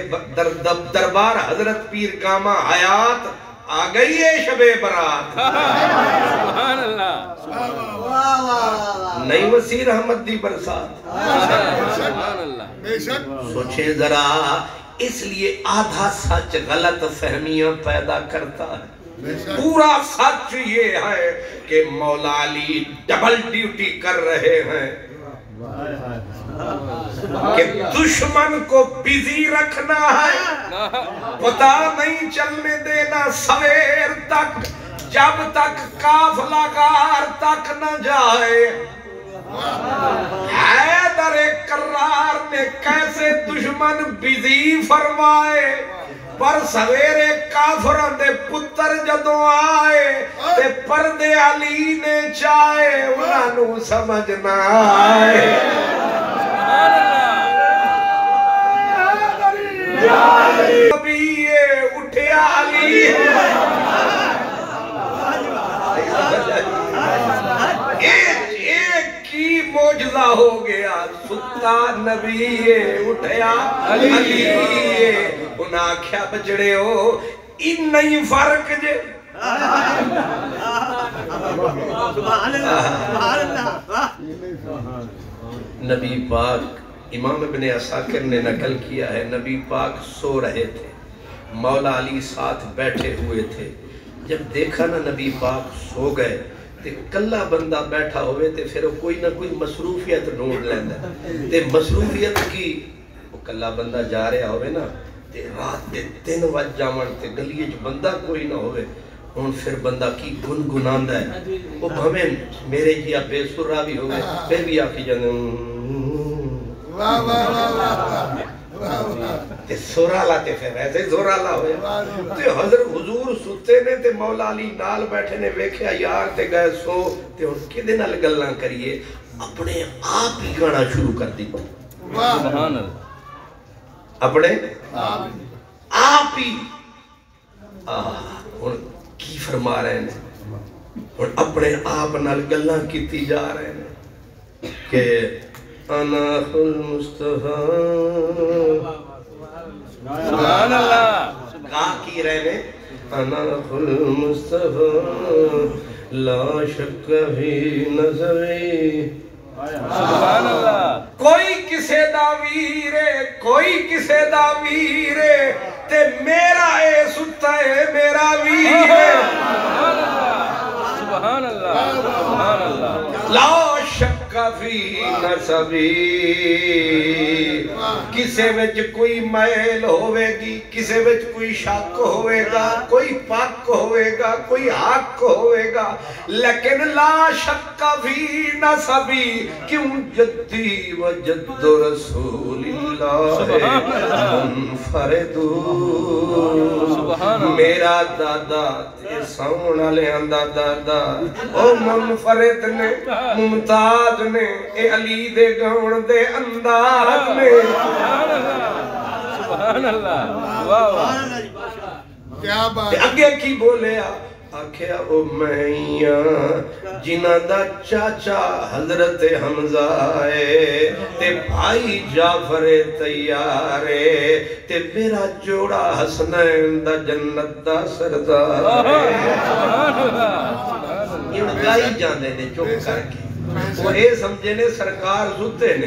دربار حضرت پیر کاما حیات آ گئی ہے شب برات، سبحان اللہ، نئی وسیع رحمت دی برسات، سبحان اللہ، سوچیں ذرا، اس لیے آدھا سچ غلط فہمیاں پیدا کرتا ہے، پورا سچ یہ ہے کہ مولا علی ڈبل ڈیوٹی کر رہے ہیں، کہ دشمن کو بیزی رکھنا ہے، پتہ نہیں چلنے دینا سویر تک، جب تک قافلہ غار تک نہ جائے حیدر کرار نے کیسے دشمن بزی فرمائے پر سویرے کافران دے پتر جدوں آئے تے پردے علی نے چاہے انہوں سمجھ نہ آئے نبی اٹھیا علی ایک کی موجزہ ہو گیا ستا نبی اٹھیا علی انہاں کیا بچڑے ہو ان نہیں فرق جے نبی پاک امام ابن عساکر نے نقل کیا ہے نبی پاک سو رہے تھے مولا علی ساتھ بیٹھے ہوئے تھے جب دیکھا نا نبی پاک سو گئے تے کلا بندہ بیٹھا ہوئے تے پھر کوئی نہ کوئی مصروفیت ڈھونڈ لیندہ تے مصروفیت کی وہ کلا بندہ جا رہا ہوئے نا تے رات تے 3 بج جاون تے گلیے جو بندہ کوئی نہ ہوئے ہون پھر بندہ کی گنگناندہ ہے وہ بھمیں میرے جیا بے سرہ بھی ہوئے پھر بھی آکھی جاندے واہ واہ واہ تے سورالہ تے پھر ایسے زورالہ ہوئے تے حضرت حضور ستے نے تے مولا علی نال بیٹھے نے ویکھیا یار تے گئے سو تے ان کے دن گلاں کریے اپنے آپ ہی گانا شروع کر دی سبحان اللہ اپنے آپ ہی ان کی فرما رہے ہیں اور اپنے آپ نال گلاں کیتی جا رہے ہیں کہ انا خل مصطفیٰ سبحان اللہ کہا کی رہے ہیں انا خل مصطفیٰ لا شک فی نظری سبحان اللہ کوئی کسے دا ویرے کوئی کسے دا ویرے تے میرا اے ستا ہے میرا ویرے سبحان اللہ سبحان اللہ لا شک فی نسبی کسے وچ کوئی میل ہوئے گی کسے وچ کوئی شک ہوئے گا کوئی پاک ہوئے گا کوئی حق ہوئے گا لیکن لا شک فی نسبی کیوں جدی و جد رسول اللہ منفردو میرا دادا تے سونا لے اندہ دادا او منفرد نے ممتاز نے اے علی دے گون دے انداز نے سبحان اللہ واہ کیا بات اگے کی بولے آکھیا او میاں جنہ دا چاچا حضرت حمزہ ہے تے بھائی جعفر تیارے تے میرا جوڑا حسنین دا جنت دا سردار یہ گائی جاندے نے چپ کر کے وہ اے سمجھے نے سرکار ستے نے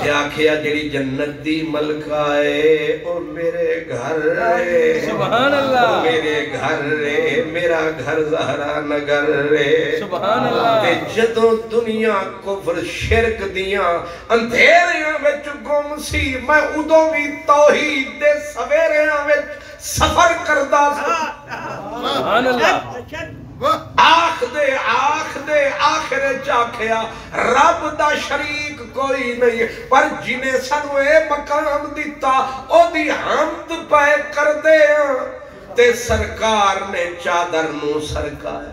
یہ آکھیا جڑی جنت دی ملکہ ہے اور میرے گھر رے سبحان اللہ میرے گھر رے میرا گھر زہرا نگر رے سبحان اللہ تے جدوں دنیا کفر شرک دیاں اندھیریاں وچ گم سی میں ادوں بھی توحید دے سویریاں وچ سفر کردا سبحان اللہ آخ دے آخر چاکھیا رب دا شریک کوئی نہیں پر جنہیں سنوے مقام دیتا او دی حمد پہ کر دے تے سرکار نے چادر نو سرکایا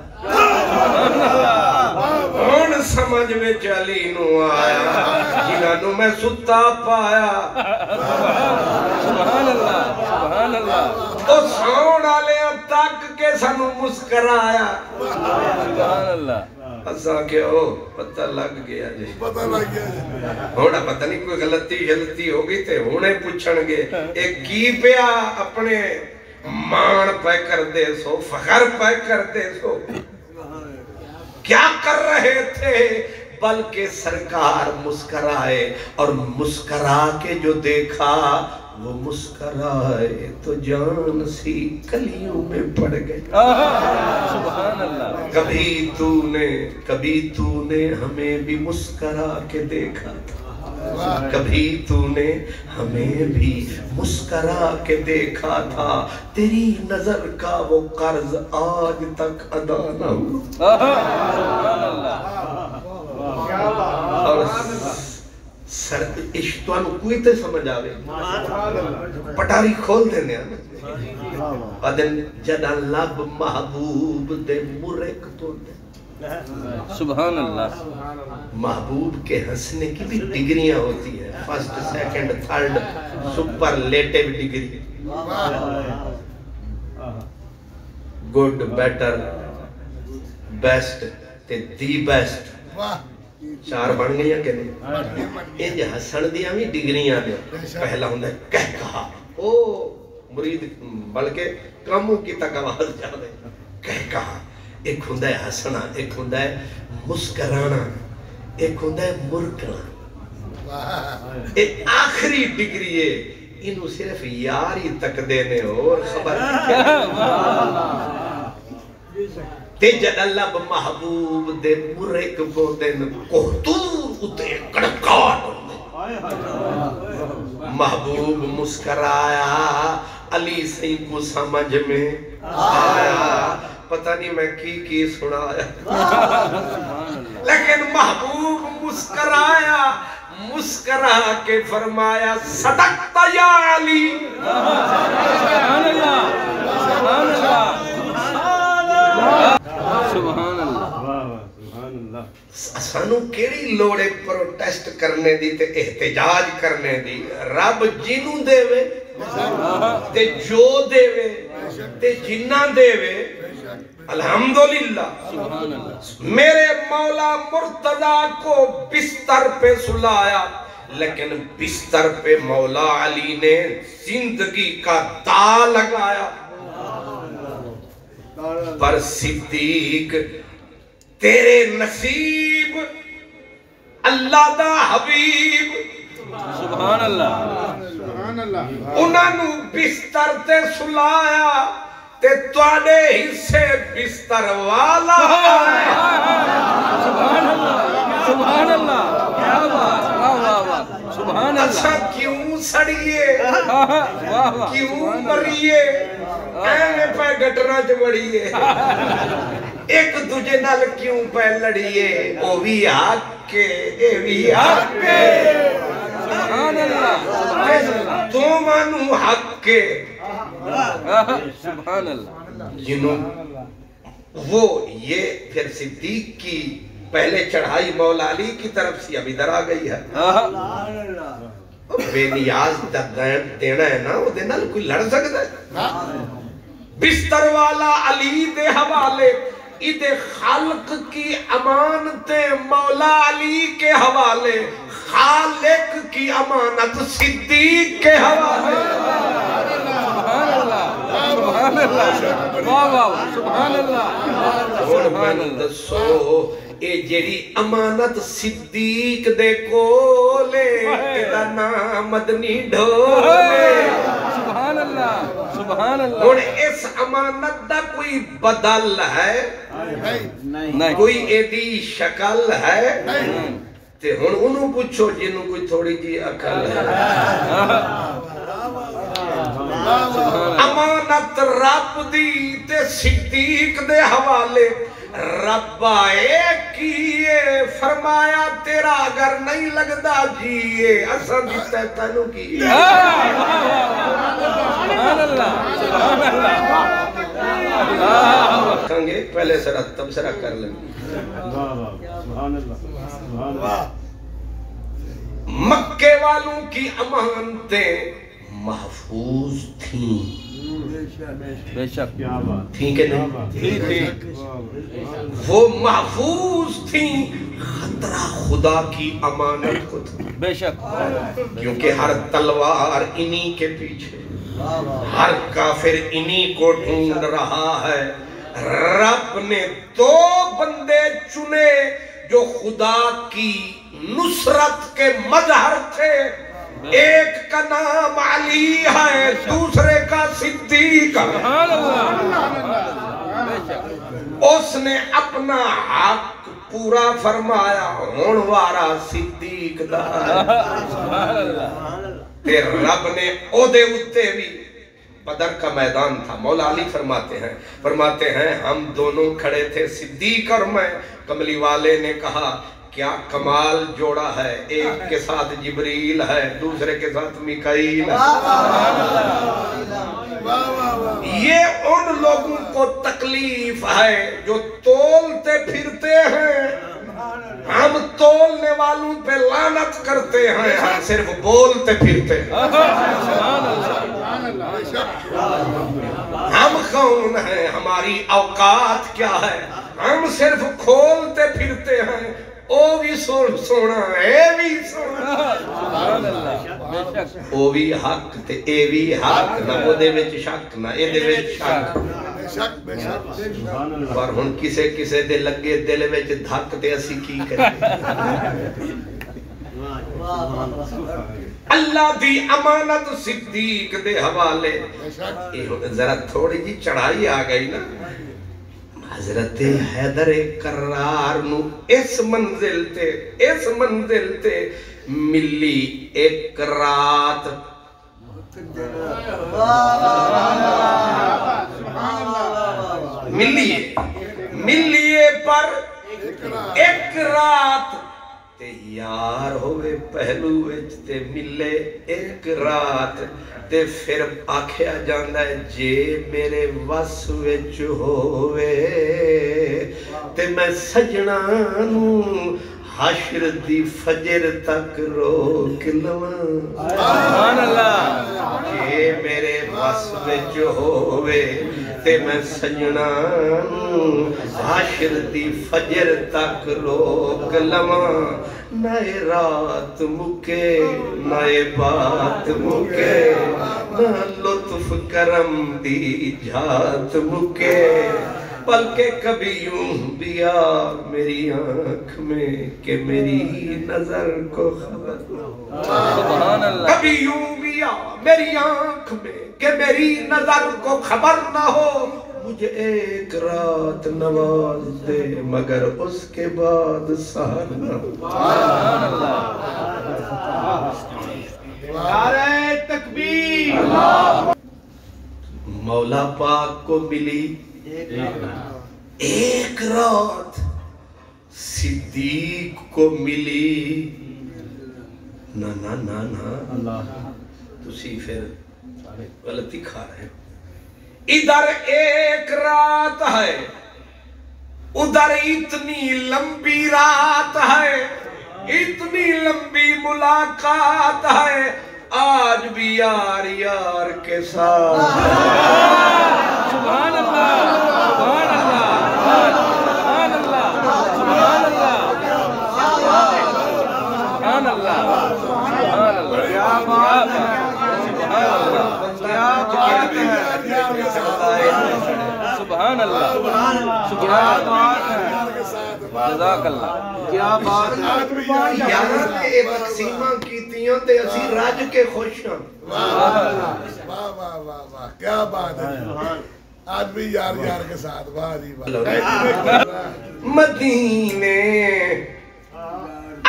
ہون سمجھ میں چلی نو آیا جنہاں نو میں ستا پایا سبحان اللہ سبحان اللہ تو سون آلے تک کے سنو مسکرایا سبحان اللہ اساں کہ او پتہ لگ گیا جی پتہ لگ گیا ہونا پتہ نہیں کوئی غلطی ہوگی تے ہونے پوچھن گے ایک کی پیا اپنے مان پہ کر دے سو فخر پہ کر دے سو کیا کر رہے تھے بلکہ سرکار مسکرائے اور مسکرا کے جو دیکھا وہ مسکرائے تو جان سی کلیوں میں پڑ گئے سبحان اللہ کبھی تو نے ہمیں بھی مسکرا کے دیکھا تھا کبھی تو نے ہمیں بھی مسکرا کے دیکھا تھا، تیری نظر کا وہ قرض آج تک ادا نہ ہوا۔ اور سر عشق تو انہوں کوئی تے سمجھ آوے، پٹاری کھول دینے آدن جدہ لب محبوب دے مرک تو دے۔ سبحان اللہ۔ محبوب کے ہنسنے کی بھی ڈگریاں ہوتی ہیں، first second third superlative degree, good better best تے دی بیسٹ، چار بن گئی ہیں کہ نہیں؟ انج ہسن دیاں بھی ڈگریاں دے، پہلا ہوں نے کہہ کہا، او مرید بلکہ کاموں کی تک آواز جانے، کہہ کہا، ایک ہوندہ ہے ہسنا، ایک ہوندہ ہے مسکرانا، ایک ہوندہ ہے مرکنا، ایک آخری ڈگری ہے انہوں صرف یاری تک دینے اور خبر تے جد اللہ محبوب دے مرک کو دن کوہتور اتے کڑکاٹ محبوب مسکرایا، علی سی کو سمجھ میں آیا، پتہ نہیں میں کی سنایا، لیکن محبوب مسکرایا، مسکرا کے فرمایا صدقت یا علی۔ سبحان اللہ، سبحان اللہ، سبحان اللہ۔ سانو کیڑی لوڑے پروٹیسٹ کرنے دی تے احتجاج کرنے دی، رب جنوں دے وے تے جو دے وے تے جنہ دے وے، الحمدللہ میرے مولا مرتضیٰ کو بستر پہ سلایا، لیکن بستر پہ مولا علی نے زندگی کا دا لگایا، پر صدیق تیرے نصیب اللہ دا حبیب، سبحان اللہ، انہاں نو بستر تے سلایا تے تواڈے حصے بستر والا سبحان اللہ، سبحان اللہ، کیا بات، واہ واہ واہ، سبحان اللہ۔ اچھا کیوں سڑیے، کیوں مریے، ایویں پہ گٹرا چ بڑیے، ایک دوجے نال کیوں پہ لڑیے، او بھی حق کے اے بھی حق کے، سبحان اللہ، سبحان اللہ، دوواں نو حق کے، سبحان اللہ۔ جنوں وہ یہ پھر صدیق کی پہلے چڑھائی مولا علی کی طرف سے اب ادھر آ گئی ہے، بے نیاز دینا ہے نا، وہ دینا کوئی لڑ سکتا ہے، بستر والا علی دے حوالے، ادھے خالق کی امانتیں مولا علی کے حوالے، خالق کی امانت صدیق کے حوالے، سبحان اللہ، سبحان اللہ، واہ واہ، سبحان اللہ، اور میں دسو اے جیڑی امانت صدیق دے کولے تیرا نام مدنی ڈھولے، سبحان اللہ، سبحان اللہ۔ اور اس امانت دا کوئی بدل ہے، نہیں، کوئی ایدی شکل ہے، تے ہن انہوں پوچھو جنہوں کوئی تھوڑی جی عقل ہے، امانت رب دی تے صدیق دے حوالے، رب آئے کیے فرمایا تیرا اگر نہیں لگدا جیے، اساں دیتا ہے تینوں کیے، سبحان اللہ، سبحان اللہ، کھانگے پہلے سرہ تبصرہ کر لیں، مکے والوں کی امانتیں محفوظ تھیں، بے شک، تھیں کہ نہیں؟ ٹھیک، وہ محفوظ تھیں، خطرہ خدا کی امانت کو تھا، بے شک، کیونکہ ہر تلوار انہی کے پیچھے، ہر کافر انہی کو ڈھونڈ رہا ہے، رب نے دو بندے چنے جو خدا کی نصرت کے مظہر تھے، ایک کا نام علی ہے، دوسرے کا صدیق ہے، سبحان اللہ، بے شک، اس نے اپنا حق پورا فرمایا ہون وارا صدیق دا تے رب نے او دے اتے بھی بدر کا میدان تھا. مولا علی فرماتے ہیں ہم دونوں کھڑے تھے صدیق اور میں. کملی والے نے کہا کیا کمال جوڑا ہے, ایک کے ساتھ جبریل ہے, دوسرے کے ساتھ میکائیل ہے. یہ ان لوگوں کو تکلیف ہے جو تولتے پھرتے ہیں. ہم تولنے والوں پہ لعنت کرتے ہیں, ہم صرف بولتے پھرتے ہیں. ہم کون ہیں, ہماری اوقات کیا ہے, ہم صرف کھولتے پھرتے ہیں. او بھی سونا اے بھی سونا, او بھی حق تے اے بھی حق, نہ او دے وچ شک نہ اے دے وچ شک. پر ہن کسے دے لگے دل وچ دھک تے اسی کی کریں. اللہ دی امانت صدیق دے حوالے. ذرا تھوڑی جی چڑھائی آ گئی نا. حضرت حیدر کرار نو اس منزل تے ملی ایک رات. ملیے پر ایک رات تے یار ہوئے پہلو وچ تے ملے ایک رات تے پھر آکھیا جاندہ ہے جے میرے وس وچ ہوئے تے میں سجنانو حشر دی فجر تک روک لواں. سبحان اللہ. جے میرے وس وچ ہوئے تے میں سجنانو حشر دی فجر تک روک لواں. نہ رات مکے نہ بات مکے, نہ لطف کرم دی جھات مکے, بلکہ کبھی یوں بھی آ میری آنکھ میں کہ میری نظر کو خبر. سبحان اللہ. کبھی یوں بھی آ میری آنکھ میں کہ میری نظر کو خبر نہ ہو. مجھے ایک رات نواز دے مگر اس کے بعد سہر نہ ہو. سبحان اللہ. نعرہ تکبیر. مولا پاک کو ملی ایک رات, صدیق کو ملی نہ تسی پھر غلطی کھا رہے ہو. ادھر ایک رات ہے, ادھر اتنی لمبی رات ہے, اتنی لمبی ملاقات ہے. آج بھی یار یار کے ساتھ. سبحان اللہ. سبحان اللہ. سبحان اللہ. سبحان اللہ. سبحان اللہ. سبحان اللہ. کیا بات ہے. سبحان اللہ. کیا بات ہے. سبحان اللہ. سبحان اللہ. جزاک اللہ. کیا بات ہے. یار نے ایک تقسیمہ کیتیاں تے اسی راج کے خوش ہیں. واہ واہ واہ واہ, کیا بات ہے. آج بھی یار یار کے ساتھ. واہ جی واہ. مدینے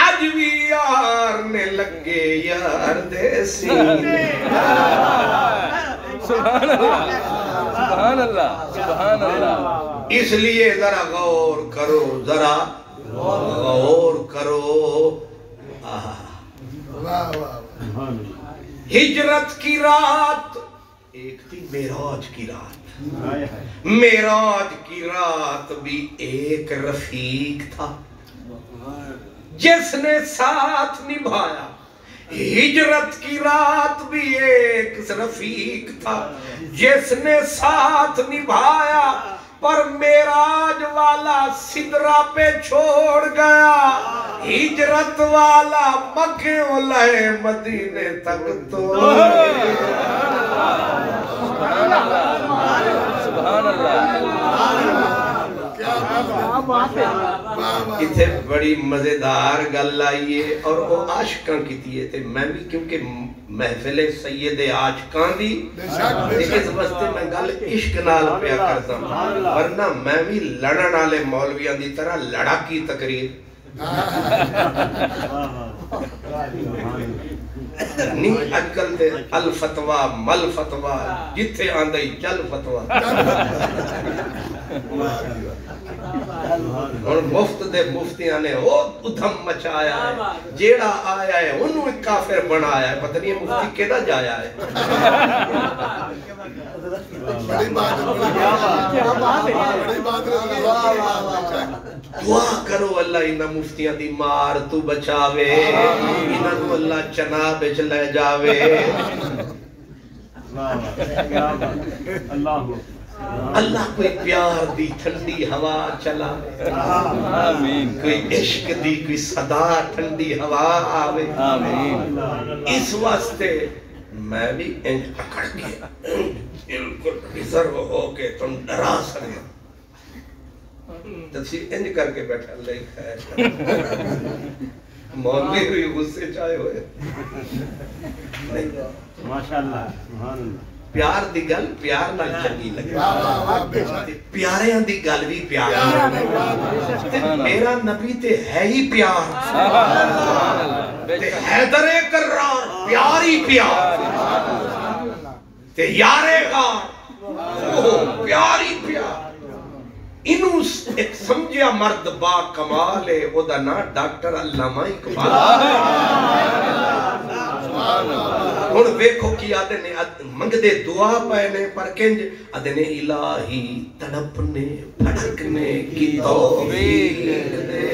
آج بھی یار نے لگے یار دے سینے. سبحان اللہ. سبحان اللہ. سبحان اللہ. اس لیے ذرا غور کرو, ذرا غور کرو. واہ واہ. ہجرت کی رات ایک تھی معراج کی رات. معراج کی رات بھی ایک رفیق تھا جس نے ساتھ نبھایا. ہجرت کی رات بھی ایک رفیق تھا جس نے ساتھ نبھایا. پر معراج والا سدرا پہ چھوڑ گیا, ہجرت والا مکے لے مدینے تک تو. سبحان اللہ. سبحان اللہ. اتھے بڑی مزیدار گل آئیے اور وہ عاشقاں کی دیئے میں بھی کیونکہ محفل سید عاشقاں دی اس واسطے میں گل عشق نال پیا کرتا ورنہ میں بھی لڑن والے مولویاں دی طرح لڑاکی تقریر نہیں اجکل تے الفتوا مل فتوا جتھے آندائی چل فتوا اور مفت دے مفتیاں نے وہ ادھم مچایا ہے جیڑا آیا ہے انہوں ایک کافر بنایا ہے پتہ نہیں مفتی کیڑا جایا ہے بڑی بات دعا کرو اللہ انہاں مفتیاں دی مار تو بچاوے انہاں کو اللہ چنا بچ لے جاوے اللہ کوئی پیار دی ٹھنڈی ہوا چلا کوئی عشق دی کوئی صدا ٹھنڈی ہوا آوے اس واسطے میں بھی انج پکڑ کے بالکل ریزرو ہو کے تم ڈرا سکتے تفسیر انج کر کے بیٹھا اللہ خیر مولوی ہوئی غصے چاہے ہوئے ماشاءاللہ پیار دی گل پیار نال چنگی لگے پیاریاں دی گل بھی پیار میرا نبی تے ہے ہی پیار تے حیدر کرار پیاری پیار تے یارے غار پیاری پیار انہوں ایک سمجھیا مرد با کمال ہے او دا نا ڈاکٹر علامہ اقبال ہن ویکھو کی آدھے نے منگ دے دعا پہنے پر کنج آدھے نے الہی تڑپنے پھڑکنے کی توفیق دے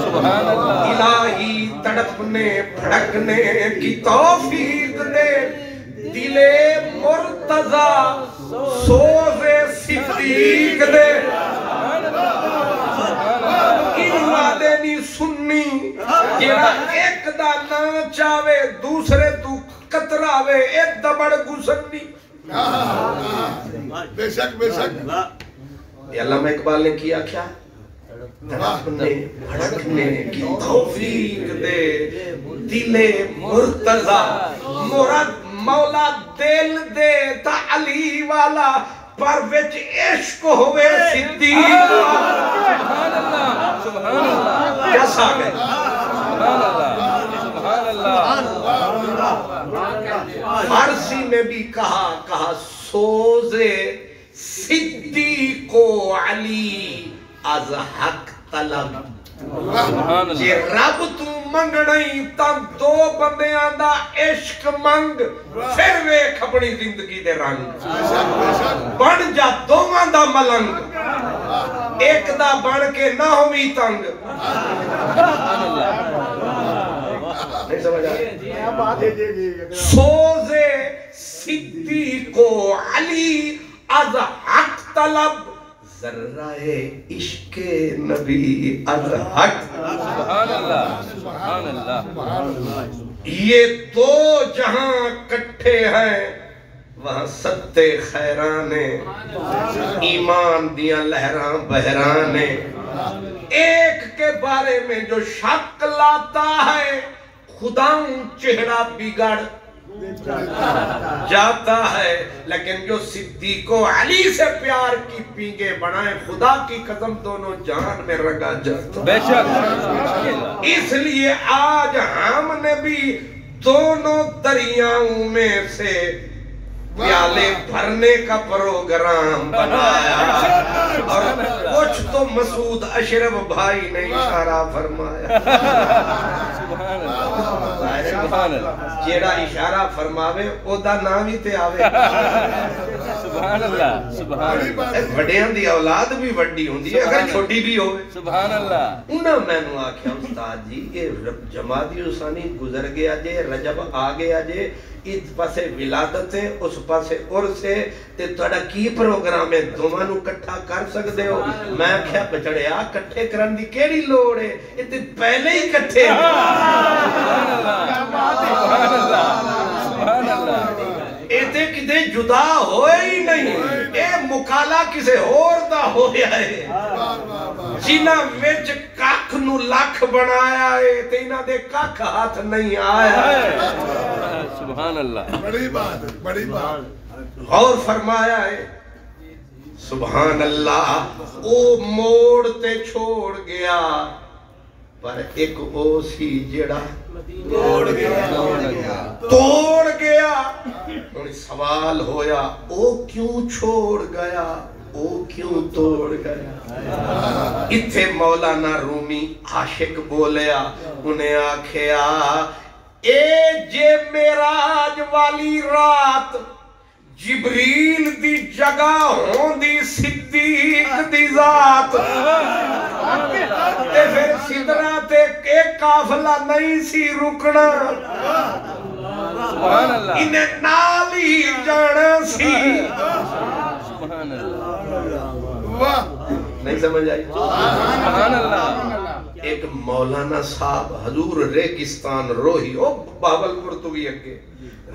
سبحان اللہ الہی تڑپنے پھڑکنے کی توفیق دے دل مرتضی سوز صدیق دے وعدے نہیں سننی جیڑا ایک دا نہ چاہے دوسرے تو کتراوے ایک دبڑ گزرنی بے شک بے شک یہ علامہ اقبال نے کیا کیا تڑپنے بھڑکنے کی توفیق دے دل مرتضی مراد مولا دل دے تا علی والا پر وچ عشق ہوئے صدیق سبحان اللہ سبحان اللہ کیسا گئے سبحان اللہ فارسی میں بھی کہا سوزے صدیق و علی از حق طلب جے رب تو منگنائی تا دو بندیاں دا عشق منگ پھر ویکھ اپنی زندگی دے رنگ بن جا دوواں دا ملنگ ایک دا بن کے نہ ہوئی تنگ نہیں سمجھ آئے سوزے صدیق و علی از حق طلب ذرہ عشق نبی از حق سبحان اللہ سبحان اللہ یہ دو جہاں کٹھے ہیں وہاں ستے خیرانے ایمان دیاں لہراں بہرانے ایک کے بارے میں جو شک لاتا ہے خداؤں چہرہ بگڑ جاتا ہے لیکن جو صدیق و علی سے پیار کی پینگے بنائے خدا کی قسم دونوں جان میں رگا جاتا بے شک اس لیے آج ہم نے بھی دونوں دریاؤں میں سے پیالے بھرنے کا پروگرام بنایا اور کچھ تو مسعود اشرف بھائی نے اشارہ فرمایا سبحان اللہ جیڑا اشارہ فرماوے او دا نام ہی تے آوے سبحان اللہ سبحان اللہ بڑیاں دی اولاد بھی وڈی ہوندی ہے اگر چھوٹی بھی ہوئے سبحان اللہ انہاں میں نو آکھیا استاد جی یہ جمادی ثانی گزر گیا جے رجب آ گیا جے اس پاسے ولادت ہے اس پاسے عرس ہے تے تہاڈا کی پروگرام ہے دوواں نو اکٹھا کر سکدے ہو میں کہیا بچڑیا اکٹھے کرن دی کیڑی لوڑ ہے اے تے پہلے ہی اکٹھے سبحان اللہ سبحان اللہ اے تے کدے جدا ہوئے ہی نہیں اے مکالا کسے اور دا ہویا ہے جنہاں وچ کاکھ نو لکھ بنایا ہے تے انہاں دے کاکھ ہاتھ نہیں آیا ہے سبحان اللہ بڑی بات غور فرمایا ہے سبحان اللہ او موڑ تے چھوڑ گیا پر ایک او سی جڑا توڑ گیا اور سوال ہویا او کیوں چھوڑ گیا او کیوں توڑ گیا اتھے مولانا رومی عاشق بولیا انہیں آکھیا اے جے معراج والی رات جبریل دی جگہ ہون دی صدیق دی ذات تے پھر سدرہ تے ایک قافلہ نہیں سی رکنا سبحان اللہ انہیں نالی جانا سی سبحان اللہ واہ نہیں سمجھ آئی سبحان اللہ ایک مولانا صاحب حضور ریگستان روہی او بہاولپور تو بھی اگے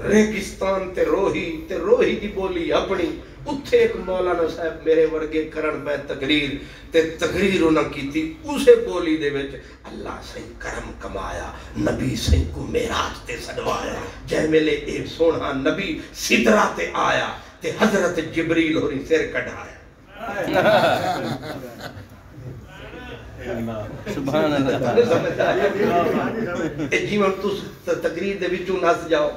ریگستان تے روہی دی بولی اپنی اتھے ایک مولانا صاحب میرے ورگے کرن پہ تقریر تے تقریر انہاں کی تھی اسے بولی دے وچ اللہ سے کرم کمایا نبی سے کو معراج تے سدوایا جے ملے ایک سونا نبی سدرہ تے آیا تے حضرت جبریل ہوری سر کڑھایا سبحان اللہ اے جیون تو تقریر دے وچوں نس جاؤ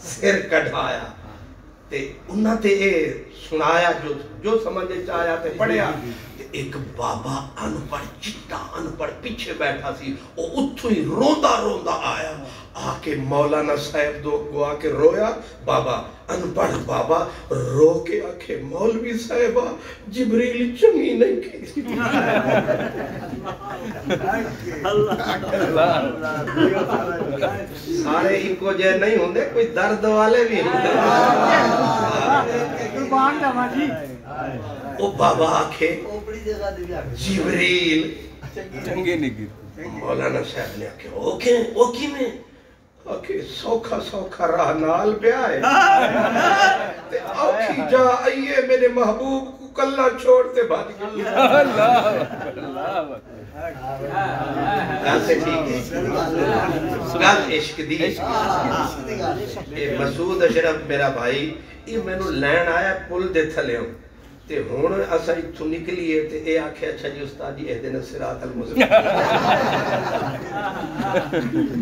سر کڑھایا تے انہاں تے اے سنایا جو سمجھے چاہیا تے پڑھیا ایک بابا انپڑھ چٹا انپڑھ پیچھے بیٹھا سی او اتھو ہی روندا آیا آکے مولانا صاحب دو کو آکے رویا بابا انپڑھ بابا رو کے آکے مولوی صاحبہ جبریل چنگی نہیں کی سارے ہی کو جے نہیں ہوندے کوئی درد والے بھی ہوندے او بابا آکے جبریل چنگی نہیں کی مولانا صاحب نے آکے اوکی میں آکے سوکھا راہ نال پہ آئے تے آکھی جا آئیے میرے محبوب کو کلہ چھوڑتے بھاج گئی اللہ گل سے ٹھیک ہے گل عشق دی مسعود اشرف میرا بھائی یہ میں نو لین آیا پل دے تھلے ہوں تے ہون اسا اتھو نکلیے تے اے آکھے اچھا جی استاد جی اہدنا الصراط المستقیم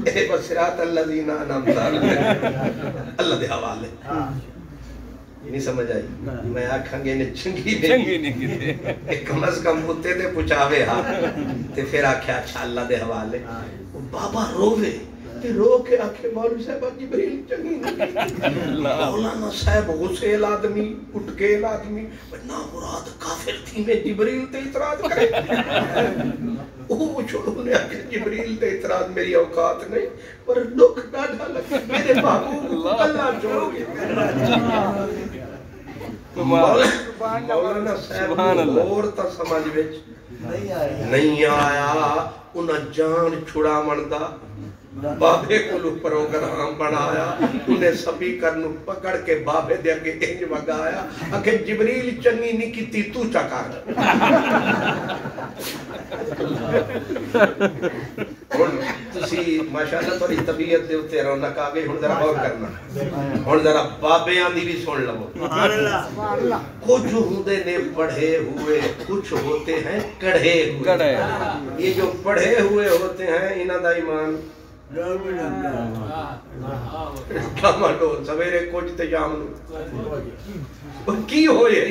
اے بس صراط الذین انعمت علیہم اللہ دے حوالے یہ نہیں سمجھ آئی میں آکھاں گے انہیں چنگی نہیں کی ایک کم از کم کتے تے پچھاوے ہاں تے پھر آکھے اچھا اللہ دے حوالے بابا روے تے رو کے آکھے مولوی صاحب جبریل چنگی نہیں مولانا صاحب غسیل آدمی اٹھگیل آدمی نامراد کافر تھی میں جبریل تے اعتراض کرے وہ چھوڑوں نے آکھے جبریل تے اعتراض میری اوقات نہیں پر دکھ ڈاڈا لگے میرے محبوب اللہ چھوڑ کے مولانا صاحب اور تا سمجھ وچ نہیں آیا انہاں جان چھڑا مندہ بابے کو لو پروگرام بنایا انہیں سپیکر نو پکڑ کے بابے دے کے انج وگایا اکھے جبریل چنگی نہیں کیتی تو چکار تسی ماشاءاللہ تھوڑی طبیعت دے اتے رونق آ گئی ہن ذرا غور کرنا ہن ذرا بابیاں دی بھی سن لو کچھ ہوندے نے پڑھے ہوئے کچھ ہوتے ہیں کڑھے ہوئے یہ جو پڑھے ہوئے ہوتے ہیں انہاں دا ایمان ڈاماڈول سویرے کچھ تے شام نو کی ہوئے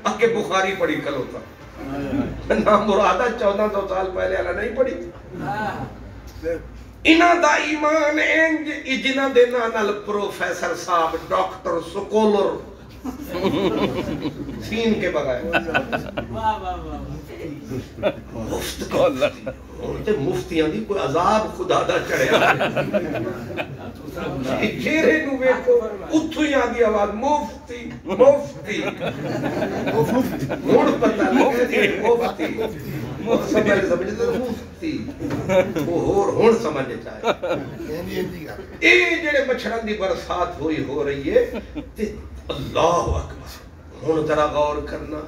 اکے بخاری پڑھی کلوتا نام مرادہ 1400 سال پہلے اللہ نہیں پڑھی انہاں دا ایمان انج اجنا دے نال پروفیسر صاحب ڈاکٹر سکولر سین کے بغیر مفتیاں دی کوئی عذاب خدا دا چڑھیا چہرے نو ویکھو اتھو ہی آدھی آواز مفتی مفتی ہن پتہ لگے مفتی سمجھ مفتی وہ ہن سمجھ چاہے اے جڑے مچھراں دی برسات ہوئی ہو رہی ہے تے اللہ اکبر ہن ذرا غور کرنا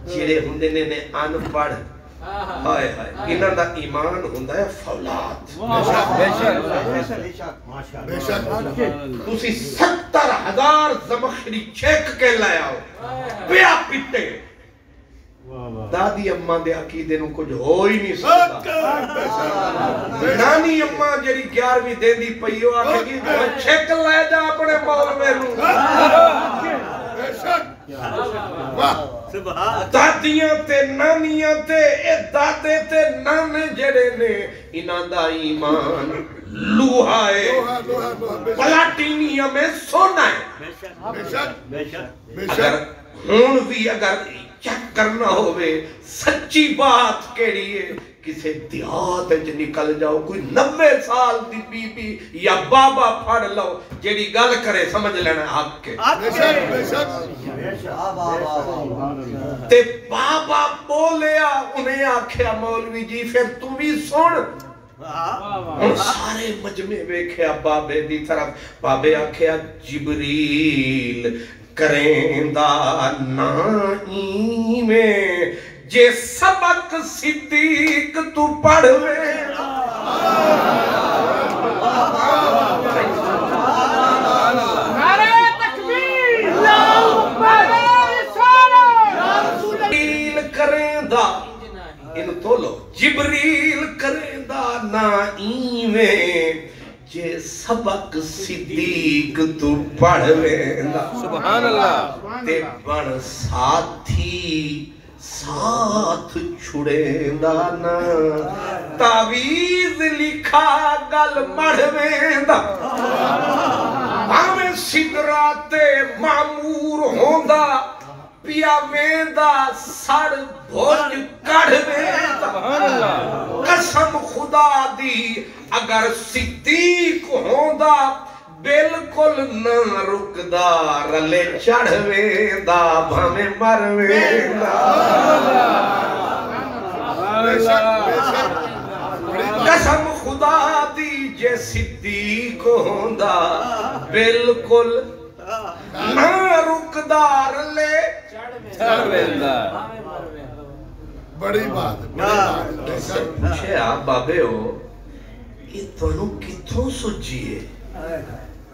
جڑے ہوندے نے ان پڑھ ہائے ہائے انہاں دا ایمان ہوندا ہے فولاد بے شک تسی 70,000 زمخشری چیک کے لایا ہو پیا پیٹے دادی اماں دے عقیدے نو کچھ ہو ہی نہیں سکتا نانی اماں جڑی 11ویں دیندی پئی ہو آکھے گی چیک لے جا اپنے مولوی نو بے شک واہ دادیاں تے نانیاں تے اے دادے تے نانے جڑے نے انہاں دا ایمان لوہا ہے پلاٹینیم میں سونا ہے بے شک اگر ہون بھی اگر چیک کرنا ہوئے سچی بات کیڑی ہے کسے دیہات وچ نکل جاؤ کوئی 90 سال دی بی بی یا بابا پھڑ لو جیڑی گل کرے سمجھ لینا حق کے بے شک بے شک تے بابا بولیا انہیں آکھیا مولوی جی پھر تو بھی سن ان سارے مجمع ویکھیا بابے دی طرف بابے آکھیا جبریل کریندا نائی میں جے سبق صدیق تو پڑھوے نعرہ تکبیر اللہ جبریل کریندا ان تولو جبریل کریندا نائی میں جے سبق صدیق تو پڑھوے سبحان اللہ تے بن ساتھی ساتھ چھڑے دانا تعویذ لکھا گل مڑھویں دا ہمیں صدرات معمور ہوندا پیا ویندا سڑ بھوج کڑھویں دا قسم خدا دی اگر صدیق ہوندا بالکل نہ رکدا رلے چڑھویں دا بھامیں مرویں دا قسم خدا دی جے صدیق ہوندا بالکل نہ رکدا رلے چڑھویں دا بڑی بات پوچھے آپ بابے ہو یہ تونوں کتھوں سجیے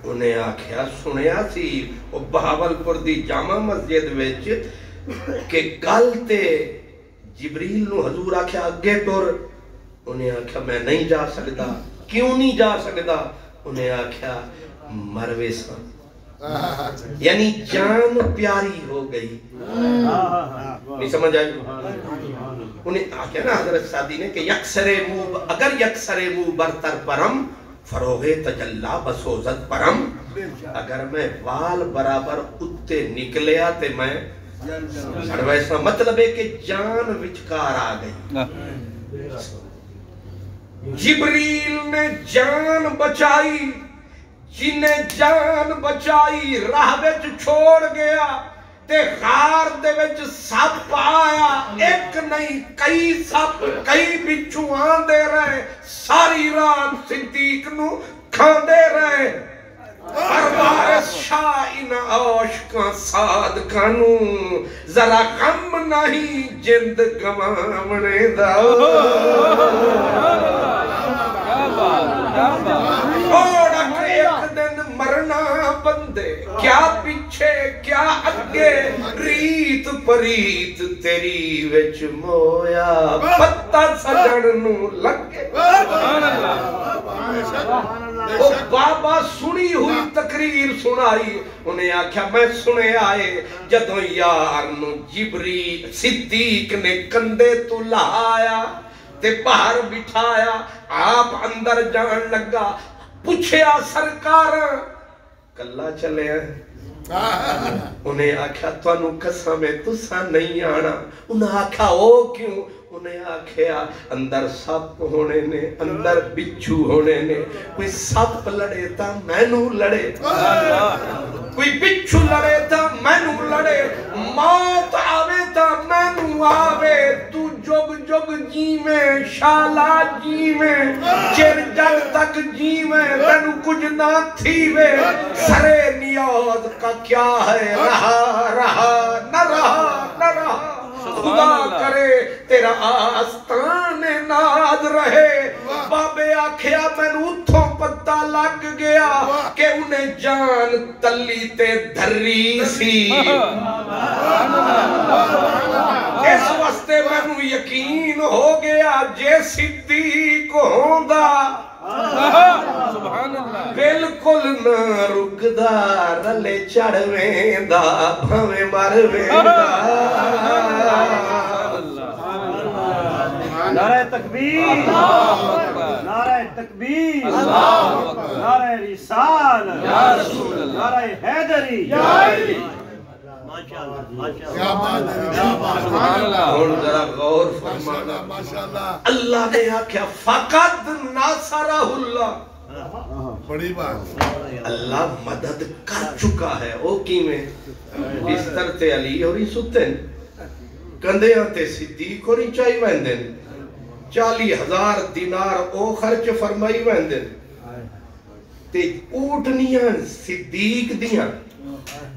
انہیں آکھیا سنیا سی وہ بہاولپور دی جامع مسجد وچ کہ گل تے جبریل نو حضور آکھیا اگے ٹر انہیں آکھیا میں نہیں جا سکتا کیوں نہیں جا سکتا انہیں آکھیا مروے سا یعنی جان پیاری ہو گئی نہیں سمجھ آئی انہیں آکھیا نا حضرت سادی نے کہ اگر یکسر مو برتر پرم فروغ تجلا بسوزت پرم اگر میں وال برابر اتے نکلیا تے میں سڑویسا مطلب ہے کہ جان وچکار آ گئی جبریل نے جان بچائی جنہیں جان بچائی راہ وچ چھوڑ گیا تے غار دے وچ سپ آیا ایک نہیں کئی سپ کئی بچھو آن دے رہے ساری رات صدیق نو کھان دے رہے پروارس شاہ ان عاشقاں صادقانو ذرا غم نہیں جند گمامنے دا اوڑک ایک دن مرنا بندے کیا پیچھے کیا اگے ریت پریت تیری وچ مویا پتہ سجن نو لگے وہ بابا سنی ہوئی تقریر سنائی انہیں آکھیا میں سنے آئے جدوں یار نو جبریل صدیق نے کندے تو لہایا تے باہر بٹھایا آپ اندر جان لگا پوچھیا سرکار کلا چلے ہیں انہیں آکھیا توانو قسم ہے تسا نہیں آنا انہیں آکھیا او کیوں انہیں آکھیا اندر سپ ہونے نے اندر بچھو ہونے نے کوئی سپ لڑے تا میں نو لڑے کوئی بچھو لڑے تا میں نو لڑے موت آوے تا میں نو آوے تو جگ جگ جی میں شالا جی میں چر جگ تک جی میں تنو کچھ نہ تھیوے سرے نیاز کا کیا ہے رہا رہا نہ رہا نہ رہا خدا کرے تیرا آستان ناز رہے بابے آکھیا مینوں اتھوں پتہ لگ گیا کہ انہیں جان تلی تے دھری سی اس واسطے مینوں یقین ہو گیا جے صدیق ہوندا بالکل نہ رکدا رلے چڑھ ویندا بھاویں مر ویندا نعرہ تکبیر نعرہ تکبیر نعرہ رسال نعرہ حیدری کیا بات ہے کیا بات ہے اور ذرا غور فرمانا اللہ نے آکھیا فقط ناصرہ اللہ بڑی بات اللہ مدد کر چکا ہے او کیویں بستر تے علی ہوری ستن کندیاں تے صدیق ہوری چائی ویندن 40,000 دینار او خرچ فرمائی ویندن تے اوٹنیاں صدیق دیاں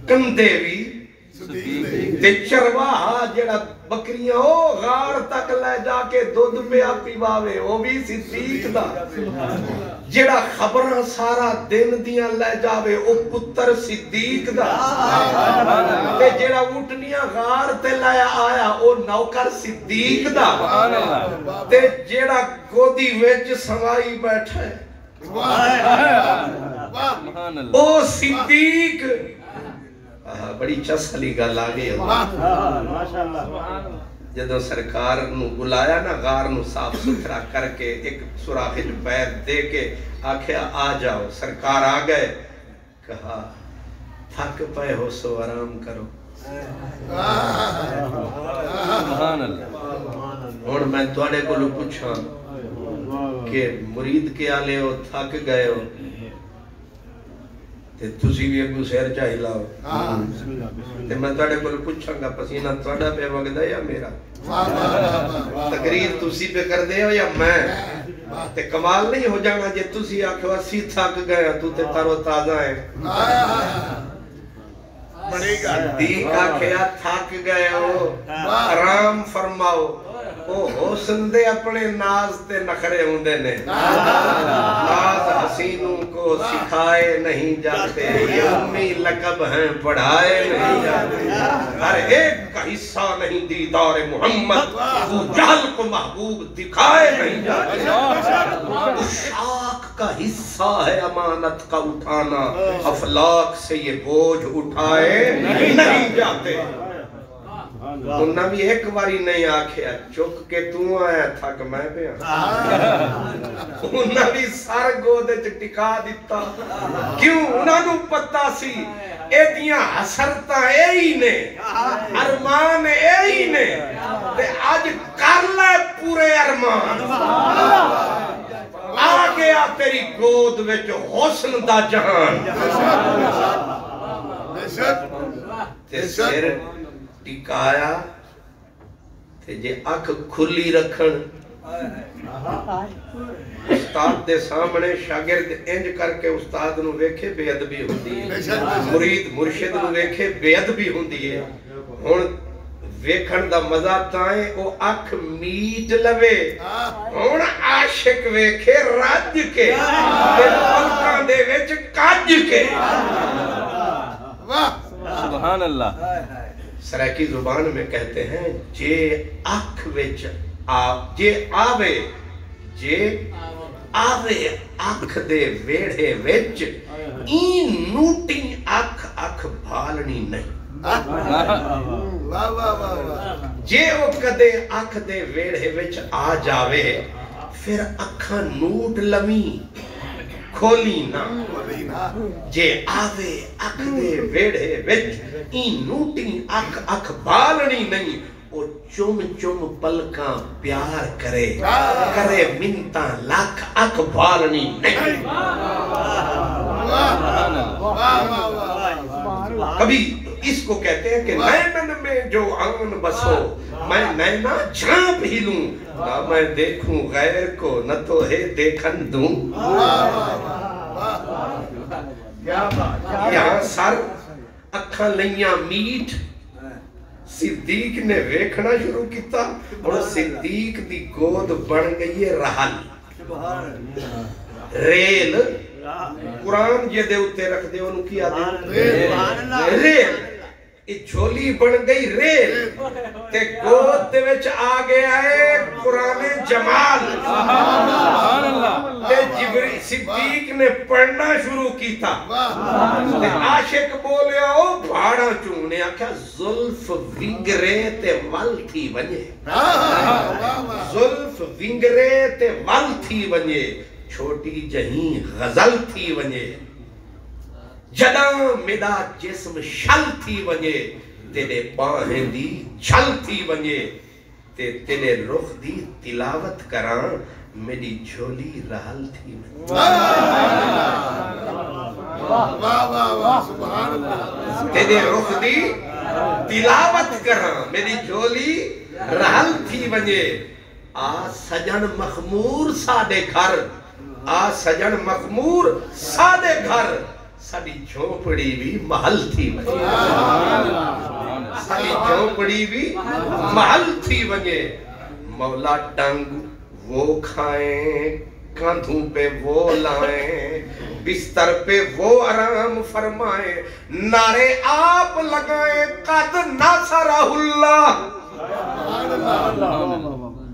کندے بھی تے چرواہا جڑا بکریاں او غار تک لے جا کے دودھ پیا پیواوے او بھی صدیق دا جڑا خبراں سارا دن دیاں لے جاوے او پتر صدیق دا تے جڑا اونٹنیاں غار تے لے آیا او نوکر صدیق دا تے جڑا گودی وچ سوائی بیٹھے او صدیق بڑی چسلی گل آگئی جدو سرکار نو بلایا نا غار نو صاف ستھرا کر کے ایک سوراخ پیر دے کے آکھیا آ جاؤ سرکار آ گئے کہا تھک پے ہو سو آرام کرو اور میں تواڈے کولوں پوچھاں کہ مرید کے آلے ہو تھک گئے ہو تے تسی بھی اگو سیر چاہی لاؤ تے میں تواڈے کول پوچھاں گا پسینہ تواڈا پہ وگدا یا میرا تقریر تسی پہ کر دے ہو یا میں تے کمال نہیں ہو جانا جے تسی آکھو اسی تھک گئے تو تے تارو تازہ ہے صدیق آکھیا تھک گئے ہو آرام فرماؤ او حسن دے اپنے ناز تے نخرے ہوندے نے ناز حسینوں کو سکھائے نہیں جاتے یہ امی لقب ہیں پڑھائے نہیں جاتے ہر ایک کا حصہ نہیں دیدار محمد وہ جہل کو محبوب دکھائے نہیں جاتے اشاق کا حصہ ہے امانت کا اٹھانا افلاک سے یہ بوجھ اٹھائے نہیں جاتے انہاں بھی ایک باری نہیں آکھیا چک کے تو آیا تھک میں پہ انہاں بھی سر گودے چ ٹکا دیتا کیوں انہاں نو پتہ سی اے دیاں حسرتاں اے ہی نے ارمان اے ہی نے تے اج کر لے پورے ارمان آ گیا تیری گود وچ حسن دا جہان تے سر ٹکایا تے جے اکھ کھلی رکھن استاد دے سامنے شاگرد انج کر کے استاد نو ویکھے بے ادبی ہوندی ہے مرید مرشد نو ویکھے بے ادبی ہوندی ہے ہن ویکھن دا مزہ تائیں او اکھ میٹ لوے ہن عاشق ویکھے رج کے تے پلکاں دے وچ کج کے سبحان اللہ سرائکی زبان میں کہتے ہیں جے اکھ وچ جے آوے اکھ دے ویڑے وچ این نوٹی اکھ بھالنی نہیں جے او کدے اکھ دے ویڑے وچ آ جاوے پھر اکھاں نوٹ لمی کھولی نا جے آوے اکھ دے ویڑے وچ این نوٹی اکھ بھالنی نہیں او چم چم پلکاں پیار کرے منتاں لاکھ اکھ بھالنی نہیں کبھی اس کو کہتے ہیں کہ نیمن میں جو آن بسو میں نینا جھانپ ہی لوں نہ میں دیکھوں غیر کو نہ تو ہے دیکھن دوں یہاں سر اکھاں لیاں میٹ صدیق نے ویکھنا شروع کیتا اور صدیق دی گود بن گئی ہے رحل ریل قرآن یہ دے اتے رکھ دے انہوں کی آدھے ریل یہ جھولی بن گئی ریل تے گود دے وچ آگے آئے قرآن جمال تے جبریل صدیق نے پڑھنا شروع کیتا تے عاشق بولیا او بھاڑا چونے آکھا زلف ونگرے تے ول تھی ونجے زلف ونگرے تے ول تھی ونجے چھوٹی جہیں غزل تھی ونجے جداں میرا جسم شل تھی ونجے تیرے باہیں دی چھل تھی ونجے تیرے رخ دی تلاوت کران میری جھولی رحل تھی ونجے تیرے رخ دی تلاوت کران میری جھولی رحل تھی ونجے آ سجن مخمور ساڑے گھر آ سجن مخمور ساڑے گھر ساڑی جھوپڑی بھی محل تھی ونجے ساڑی جھوپڑی بھی محل تھی ونجے مولا ڈنگ وہ کھائیں کاندھوں پہ وہ لائیں بستر پہ وہ آرام فرمائیں نعرے آپ لگائیں قد ناصرہ اللہ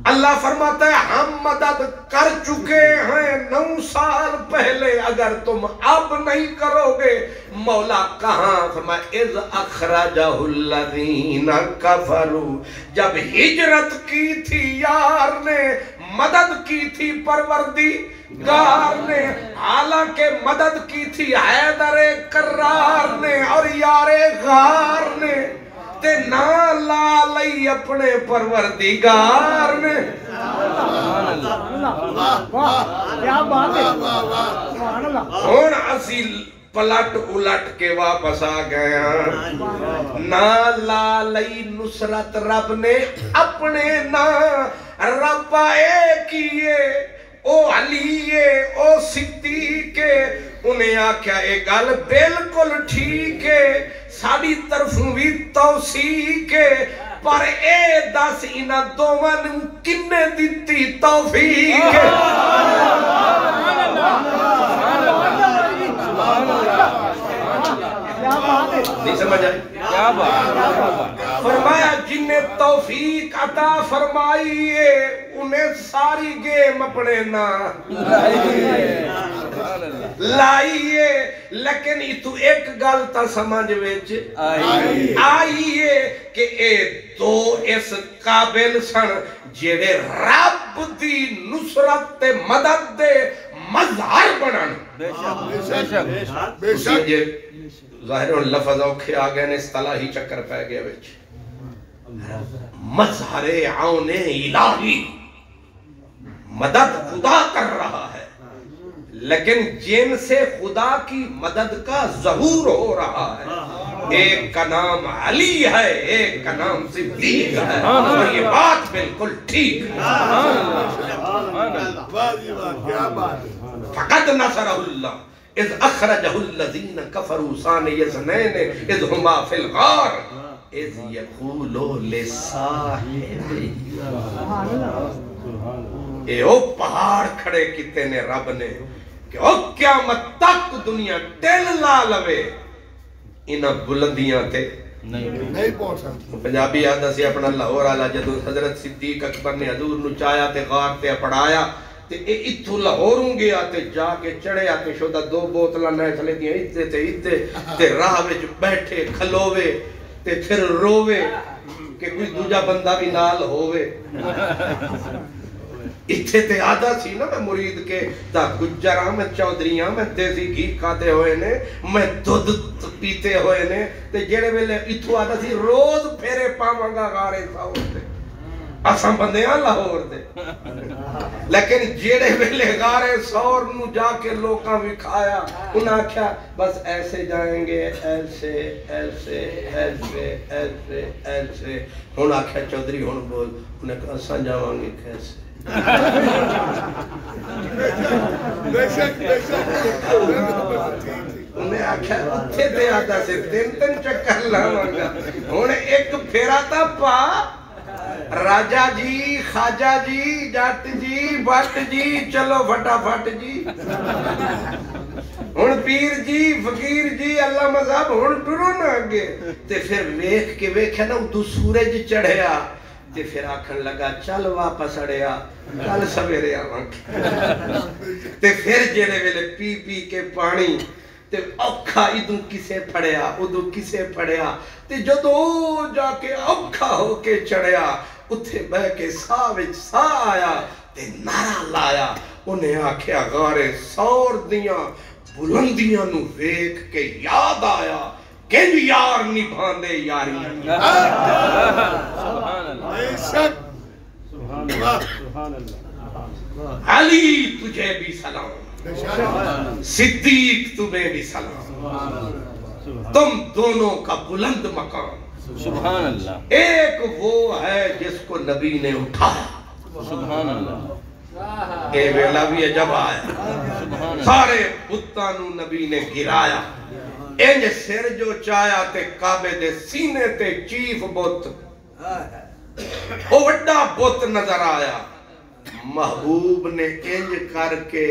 اللہ فرماتا ہے ہم مدد کر چکے ہیں 9 سال پہلے اگر تم اب نہیں کرو گے مولا کہاں فرمایا اذ اخرجہ الذین کفروا جب ہجرت کی تھی یار نے مدد کی تھی پروردگار نے حالانکہ مدد کی تھی حیدر کرار نے اور یار غار نے تے نہ لا لئی اپنے پروردگار نے ہون اسی پلٹ الٹ کے واپس آ گیا نہ لا لئی نصرت رب نے اپنے نہ رب آئے کیے او علیے او صدیقے انہیں آکھیا ایک گل بالکل ٹھیک ہے ساڑی طرفوں بھی توثیق ہے پر اے دس انہ دوان کنے دیتی توفیق ہے نہیں سمجھ آئی فرمایا جنہیں توفیق عطا فرمائیے انہیں ساری گیم اپنے نا لائیے لیکن تو ایک گل تا سمجھ ویچ آئیے کہ اے دو اس قابل سن جیڑے رب دی نصرت تے مدد دے مظہر بنان بے شک ظاہر لفظ اوکھے آگئے نے اصطلاحی چکر پہ گئے وچ مظہر عون الہی مدد خدا کر رہا ہے لیکن جن سے خدا کی مدد کا ظہور ہو رہا ہے ایک کا نام علی ہے ایک کا نام صدیق ہے اور یہ بات بالکل ٹھیک ہے فقط نصر اللہ اذ اخرجہ الذین کفروا ثانی اثنین اذ ہما فی الغار اذ یقولو لصاحبہ اے او پہاڑ کھڑے کیتے نے رب نے کہ او قیامت تک دنیا ٹل لا لوے انہاں بلندیاں تے نہیں پہنچ سکتی پنجابی آدھا سے اپنا لاہور آلہ جدو حضرت صدیق اکبر نے حضور نو چایا تے غار تے پڑھایا تے اتھو لاہوروں گیا تے جا کے چڑھے آتے شدہ 2 بوتلہ نہ چلے دیاں تے راہ وچ بیٹھے کھلوے تے پھر روے کہ کوئی دوجہ بندہ بھی نال ہووے اتھے تے آدھا سی نا میں مرید کے دا گجراں میں چودریاں میں دیسی گھی کھاتے ہوئے نے میں دودھ پیتے ہوئے نے تے جڑے ویلے اتھو آدھا سی روز پھیرے پاوانگا غارے ساؤ تے اساں بندیاں لاہور دے لیکن جڑے ویلے غارے سور نو جا کے لوکاں وکھایا انہاں کیا بس ایسے جائیں گے ایسے ایسے ایسے ایسے ایسے ہن آکھیا چودھری ہن بول انہیں کہا اساں جاواں گے کیسے انہیں آکھا اتھے تے آدھا سے تین چکر لاؤں گا انہیں ایک پھیرا تا پا راجہ جی خواجہ جی جات جی بٹ جی چلو فٹافٹ جی ہن پیر جی فقیر جی اللہ مذہب ہن ٹرو نہ آگے تے پھر ویکھ کے ویکھیا نا تو سورج چڑھیا تے پھر آکھن لگا چل واپس اڑیا کل سویرے آواں تے پھر جڑے ویلے پی پی کے پانی تے اوکھا ادو کسے پھڑیا ادو کسے پھڑیا تے جدو جا کے اوکھا ہو کے چڑھیا اتھے بہ کے سا وچ سا آیا تے نعرہ لایا انہیں آکھیا غارے سور دیاں بلندیاں نو ویکھ کے یاد آیا کنج یار نبھاندے یاری علی تجھے بھی سلام صدیق تمہیں بھی سلام تم دونوں کا بلند مقام سبحان اللہ ایک وہ ہے جس کو نبی نے اٹھایا سبحان اللہ اے ویلا بھی عجب آیا سارے بتانو نبی نے گرایا انج سر جو چایا تے کعبے دے سینے تے چیف بت وہ وڈا بت نظر آیا محبوب نے انج کر کے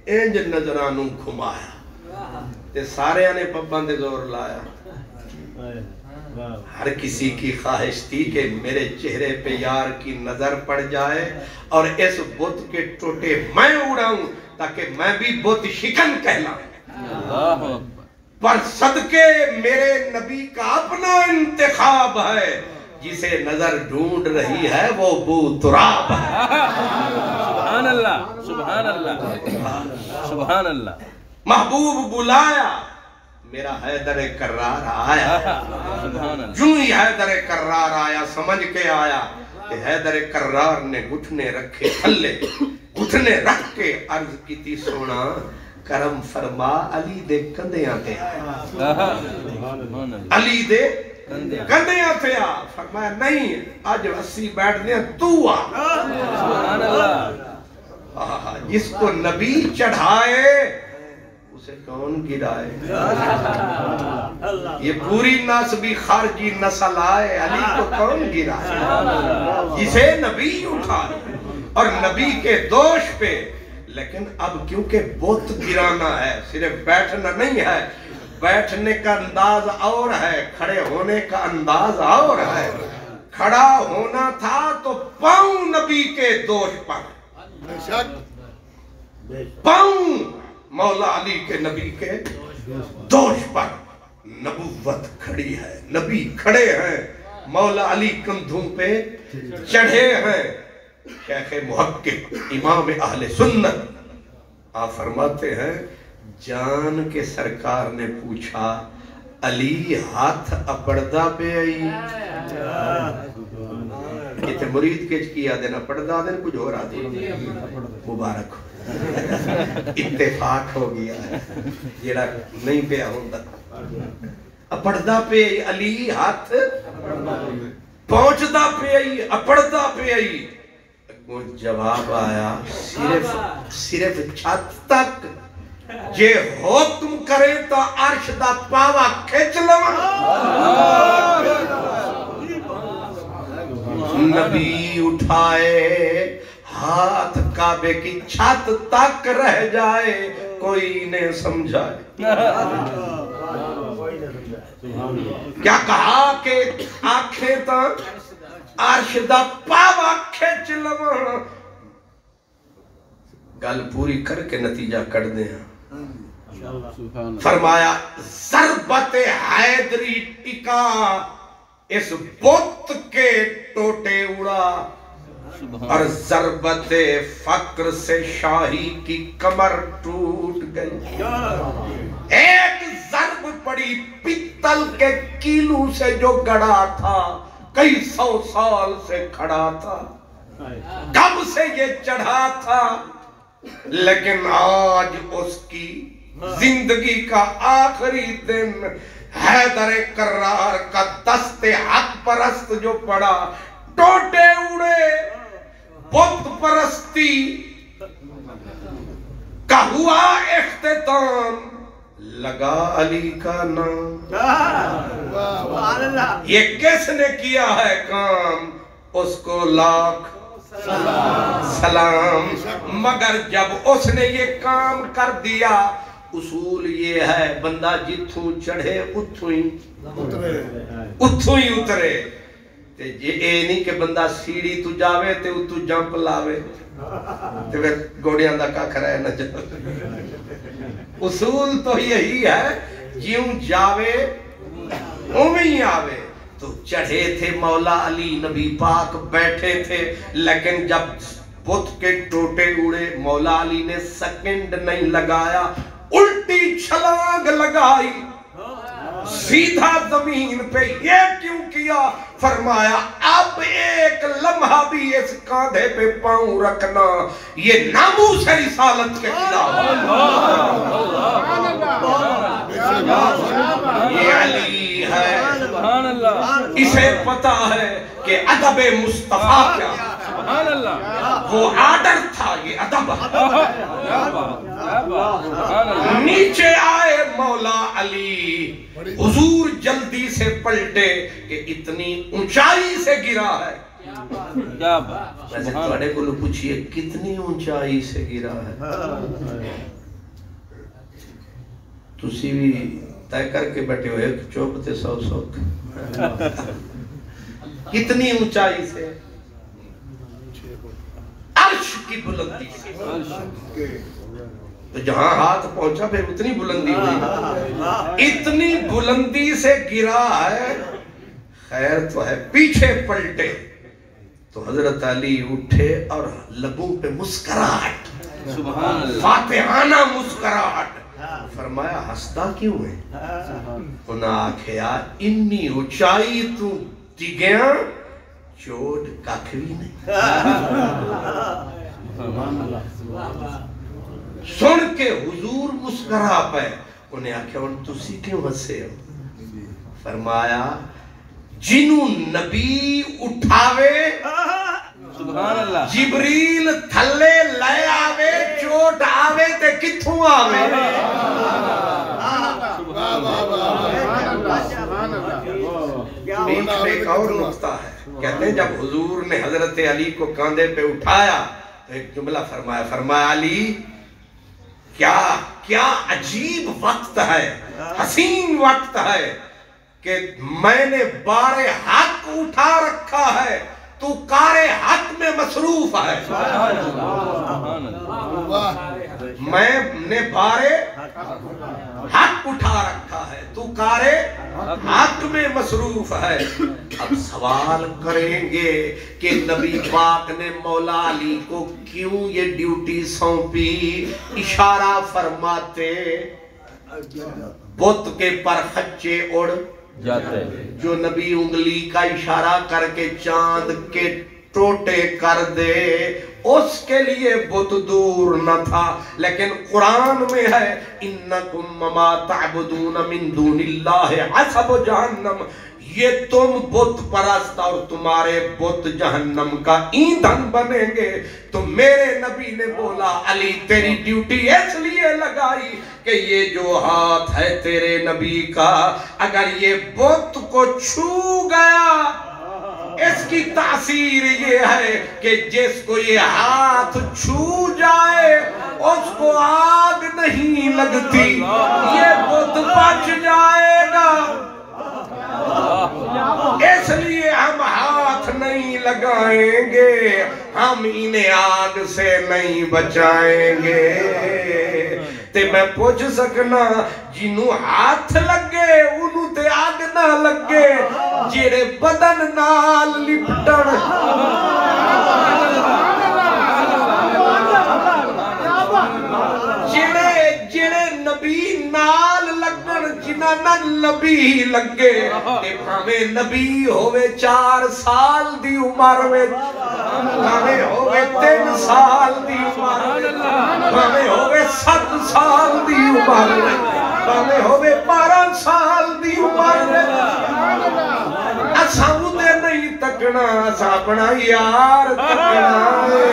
انج نظرانوں گھمایا تے سارے نے پباں دے زور لایا ہر کسی کی خواہش تھی کہ میرے چہرے پہ یار کی نظر پڑ جائے اور اس بت کے ٹوٹے میں اڑاؤں تاکہ میں بھی بت شکن کہلاؤں پر صدقے میرے نبی کا اپنا انتخاب ہے جسے نظر ڈھونڈ رہی ہے وہ بو تراب ہے سبحان اللہ سبحان اللہ سبحان اللہ محبوب بلایا میرا حیدر کرار آیا جو ہی حیدر کرار آیا سمجھ کے آیا کہ حیدر کرار نے گھٹنے رکھے تھلے گھٹنے رکھ کے عرض کی تھی سونا کرم فرما علی دے کندیاں تے علی دے کندیاں تے فرمایا نہیں آج اسی بیٹھ دیا تو سبحان اللہ جس کو نبی چڑھائے اسے کون گرائے یہ پوری نسبی خارجی نسل آئے علی کو کون گرائے جسے نبی اٹھائے اور نبی کے دوش پہ لیکن اب کیونکہ بت گرانا ہے صرف بیٹھنا نہیں ہے بیٹھنے کا انداز اور ہے کھڑے ہونے کا انداز اور ہے کھڑا ہونا تھا تو پاؤں نبی کے دوش پر پاؤں مولا علی کے نبی کے دوش پر نبوت کھڑی ہے نبی کھڑے ہیں مولا علی کندھوں پہ چڑھے ہیں شیخ محقق امام اہل سنت آپ فرماتے ہیں جان کے سرکار نے پوچھا علی ہاتھ اپڑدہ پہ آئی یہ تھے مرید کچھ کیا دینا پڑدہ دینا کچھ ہو رہا دے مبارک ہو اتفاق ہو گیا جیڑا نہیں پہ ہوندہ اپڑدہ پہ علی ہاتھ پہنچدہ پہ آئی اپڑدہ پہ آئی وہ جواب آیا صرف چھت تک جے حکم کرے تو عرش دا پاوا کھچ لوا نبی اٹھائے ہاتھ کعبے کی چھت تک رہ جائے کوئی نہیں سمجھائے کیا کہا کہ آنکھیں تا عرش دا پاوا کھچ لوا گل پوری کر کے نتیجہ کر دیں فرمایا ضربت حیدری ٹکا اس بت کے ٹوٹے اڑا اور ضربت فقر سے شاہی کی کمر ٹوٹ گئی ایک ضرب پڑی پتل کے کیلو سے جو گڑا تھا کئی سو سال سے کھڑا تھا کب سے یہ چڑھا تھا لیکن آج اس کی زندگی کا آخری دن حیدر کرار کا دست حق پرست جو پڑا ٹوٹے اڑے بت پرستی کا ہوا اختتام لگا علی کا نام. سبحان اللہ. یہ کس نے کیا ہے کام؟ اس کو لاکھ سلام. مگر جب اس نے یہ کام کر دیا، اصول یہ ہے بندہ جتھوں چڑھے اتھوں ہی اترے. تے اے نہیں کہ بندہ سیڑھی تو جاوے تے اتو جمپ لاوے تے پھر گوڑیاں دا کھا رہے نہ جاوے. اصول تو یہی ہے، جیوں جاوے اویں ہی آوے. تو چڑھے تھے مولا علی، نبی پاک بیٹھے تھے، لیکن جب بت کے ٹوٹے اڑے مولا علی نے سیکنڈ نہیں لگایا، الٹی چھلانگ لگائی سیدھا زمین پہ. یہ کیوں کیا؟ فرمایا اب ایک لمحہ بھی اس کاندھے پہ پاؤں رکھنا یہ ناموس رسالت کے خلاف. یہ علی ہے، اسے پتا ہے کہ ادب مصطفیٰ کیا. وہ آرڈر تھا، یہ ادب. نیچے آئے مولا علی، حضور جلدی سے پلٹے کہ اتنی اونچائی سے گرا ہے. ویسے تھوڑے کو لوگ پوچھئے کتنی اونچائی سے گرا ہے؟ تسی بھی طے کر کے بیٹھے ہوئے چوبتے سو کتنی اونچائی سے؟ عرش کی بلندی سے. تو جہاں ہاتھ پہنچا پھر اتنی بلندی ہوئی، اتنی بلندی سے گرا ہے. خیر تو ہے، پیچھے پلٹے تو حضرت علی اٹھے اور لبوں پہ مسکراہٹ، فاتحانہ مسکراہٹ. فرمایا ہستا کیوں ہے؟ انہاں آکھیا انی اونچائی تو ڈگیاں چوٹ ککھ بھی نہیں. سن کے حضور مسکرا پے. انہیں آکھیا ان تسی کیوں ہسے ہو؟ فرمایا جنوں نبی اٹھاوے جبریل تھلے لے آوے چوٹ آوے تے کتھوں آوے. بیچ میں ایک اور نقطہ ہے. کہتے ہیں جب حضور نے حضرت علی کو کاندھے پہ اٹھایا تو ایک جملہ فرمایا، فرمایا علی کیا عجیب وقت ہے، حسین وقت ہے کہ میں نے بار حق اٹھا رکھا ہے، تو کار حق میں مصروف ہے. میں نے بار حق اٹھا رکھا ہے، تو کار حق میں مصروف ہے. اب سوال کریں گے کہ نبی پاک نے مولا علی کو کیوں یہ ڈیوٹی سونپی؟ اشارہ فرماتے بت کے پر خچے اڑ جاتے، جو نبی انگلی کا اشارہ کر کے چاند کے ٹوٹے کر دے اس کے لیے بت دور نہ تھا. لیکن قرآن میں ہے انکم ما تعبدون من دون اللہ حسب جہنم، یہ تم بت پرست اور تمہارے بت جہنم کا ایندھن بنیں گے. تو میرے نبی نے بولا علی تیری ڈیوٹی اس لیے لگائی کہ یہ جو ہاتھ ہے تیرے نبی کا اگر یہ بت کو چھو گیا، اس کی تاثیر یہ ہے کہ جس کو یہ ہاتھ چھو جائے اس کو آگ نہیں لگتی، یہ بت بچ جائے گا. اس لیے ہم ہاتھ نہیں لگائیں گے، ہم انہیں آگ سے نہیں بچائیں گے. تے میں پوچھ سکنا جنوں ہاتھ لگے انہوں تے آگ نہ لگے، جیڑے بدن نال لپٹن جیڑے نبی نال لگن جنہ نہ نبی لگے. تے بھاویں نبی ہوئے 4 سال دی عمر میں، بھاویں ہوئے 3 سال دی عمر میں، بھاویں ہوئے 7 سال دی عمر میں، بھاویں ہوئے 12 سال دی عمر میں، اساں دے نہیں تکنا، اساں اپنا یار تکنا ہے.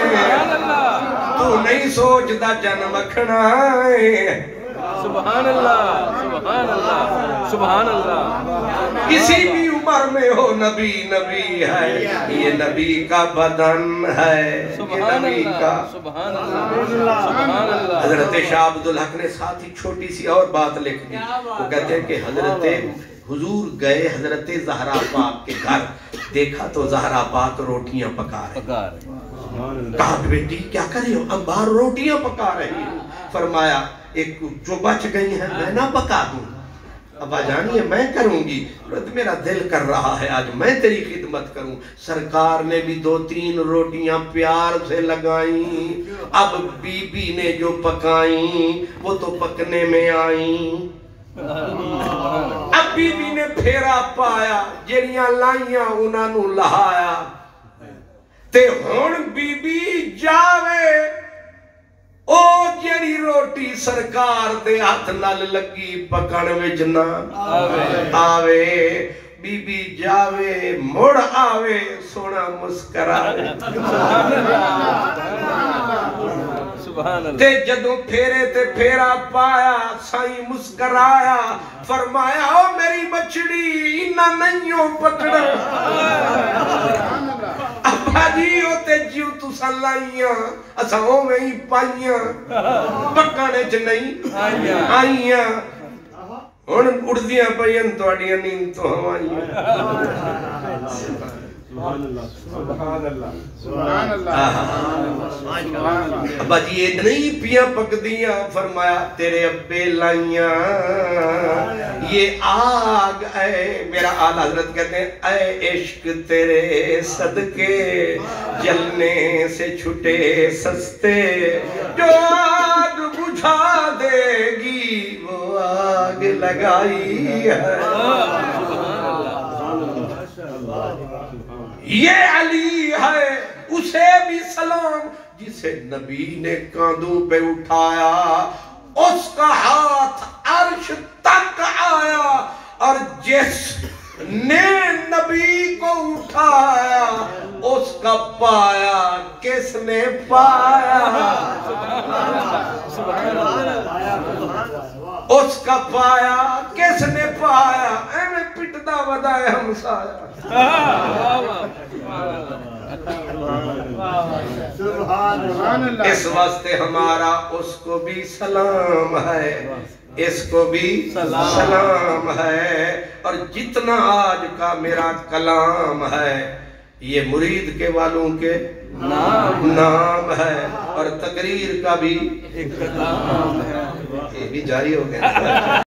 تو نہیں سوچ دا جن مکھنا ہے. سبحان اللہ سبحان اللہ سبحان اللہ کسی بھی عمر میں ہو نبی نبی ہے یہ نبی کا بدن ہے یہ نبی کا سبحان اللہ سبحان اللہ حضرت شاہ عبدالحق نے ساتھ ہی چھوٹی سی اور بات لکھ دی وہ کہتے ہیں کہ حضرت حضور گئے حضرت زہرا پاک کے گھر دیکھا تو زہرا پاک روٹیاں پکا رہے کہا بیٹی کیا کر رہی ہو اب باہر روٹیاں پکا رہی ہوں فرمایا ایک جو بچ گئی ہیں میں نہ پکا دوں ابا جانیے میں کروں گی میرا دل کر رہا ہے آج میں تیری خدمت کروں سرکار نے بھی 2-3 روٹیاں پیار سے لگائیں اب بی بی نے جو پکائیں وہ تو پکنے میں آئیں اب بی بی نے پھیرا پایا جڑیاں لائیاں انہاں نو لہایا تے ہون بی بی جاوے او جیڑی روٹی سرکار دے ہاتھ نال لگی پکڑ وچ نہ آوے بی بی جاوے مڑ آوے سونا مسکرائے تے جدوں پھیرے تے پھیرا پایا سائیں مسکرایا فرمایا او میری بچڑی انہاں نئیوں پکڑ ابا جی او تے جیو تساں لائیاں اساں اوویں ہی پائیاں پکڑے چ نہیں آئیاں ہن اڑدیاں پئیاں تہاڈیاں نیند تو ہوائیاں سبحان اللہ سبحان اللہ سبحان اللہ ابا جی یہ نہیں پیاں پکدیاں فرمایا تیرے ابے لائیاں یہ آگ اے میرا آل حضرت کہتے ہیں اے عشق تیرے صدقے جلنے سے چھٹے سستے جو آگ بجھا دے گی وہ آگ لگائی ہے یہ علی ہے اسے بھی سلام جسے نبی نے کاندھوں پہ اٹھایا اس کا ہاتھ عرش تک آیا اور جس نے نبی کو اٹھایا اس کا پایا کس نے پایا اس کا پایا کس نے پایا اے میں پٹدا ودائے ہمسایا اس واسطے ہمارا اس کو بھی سلام ہے اس کو بھی سلام ہے اور جتنا آج کا میرا کلام ہے یہ مرید کے والوں کے نام ہے اور تقریر کا بھی ایک نام ہے یہ بھی جاری ہو گیا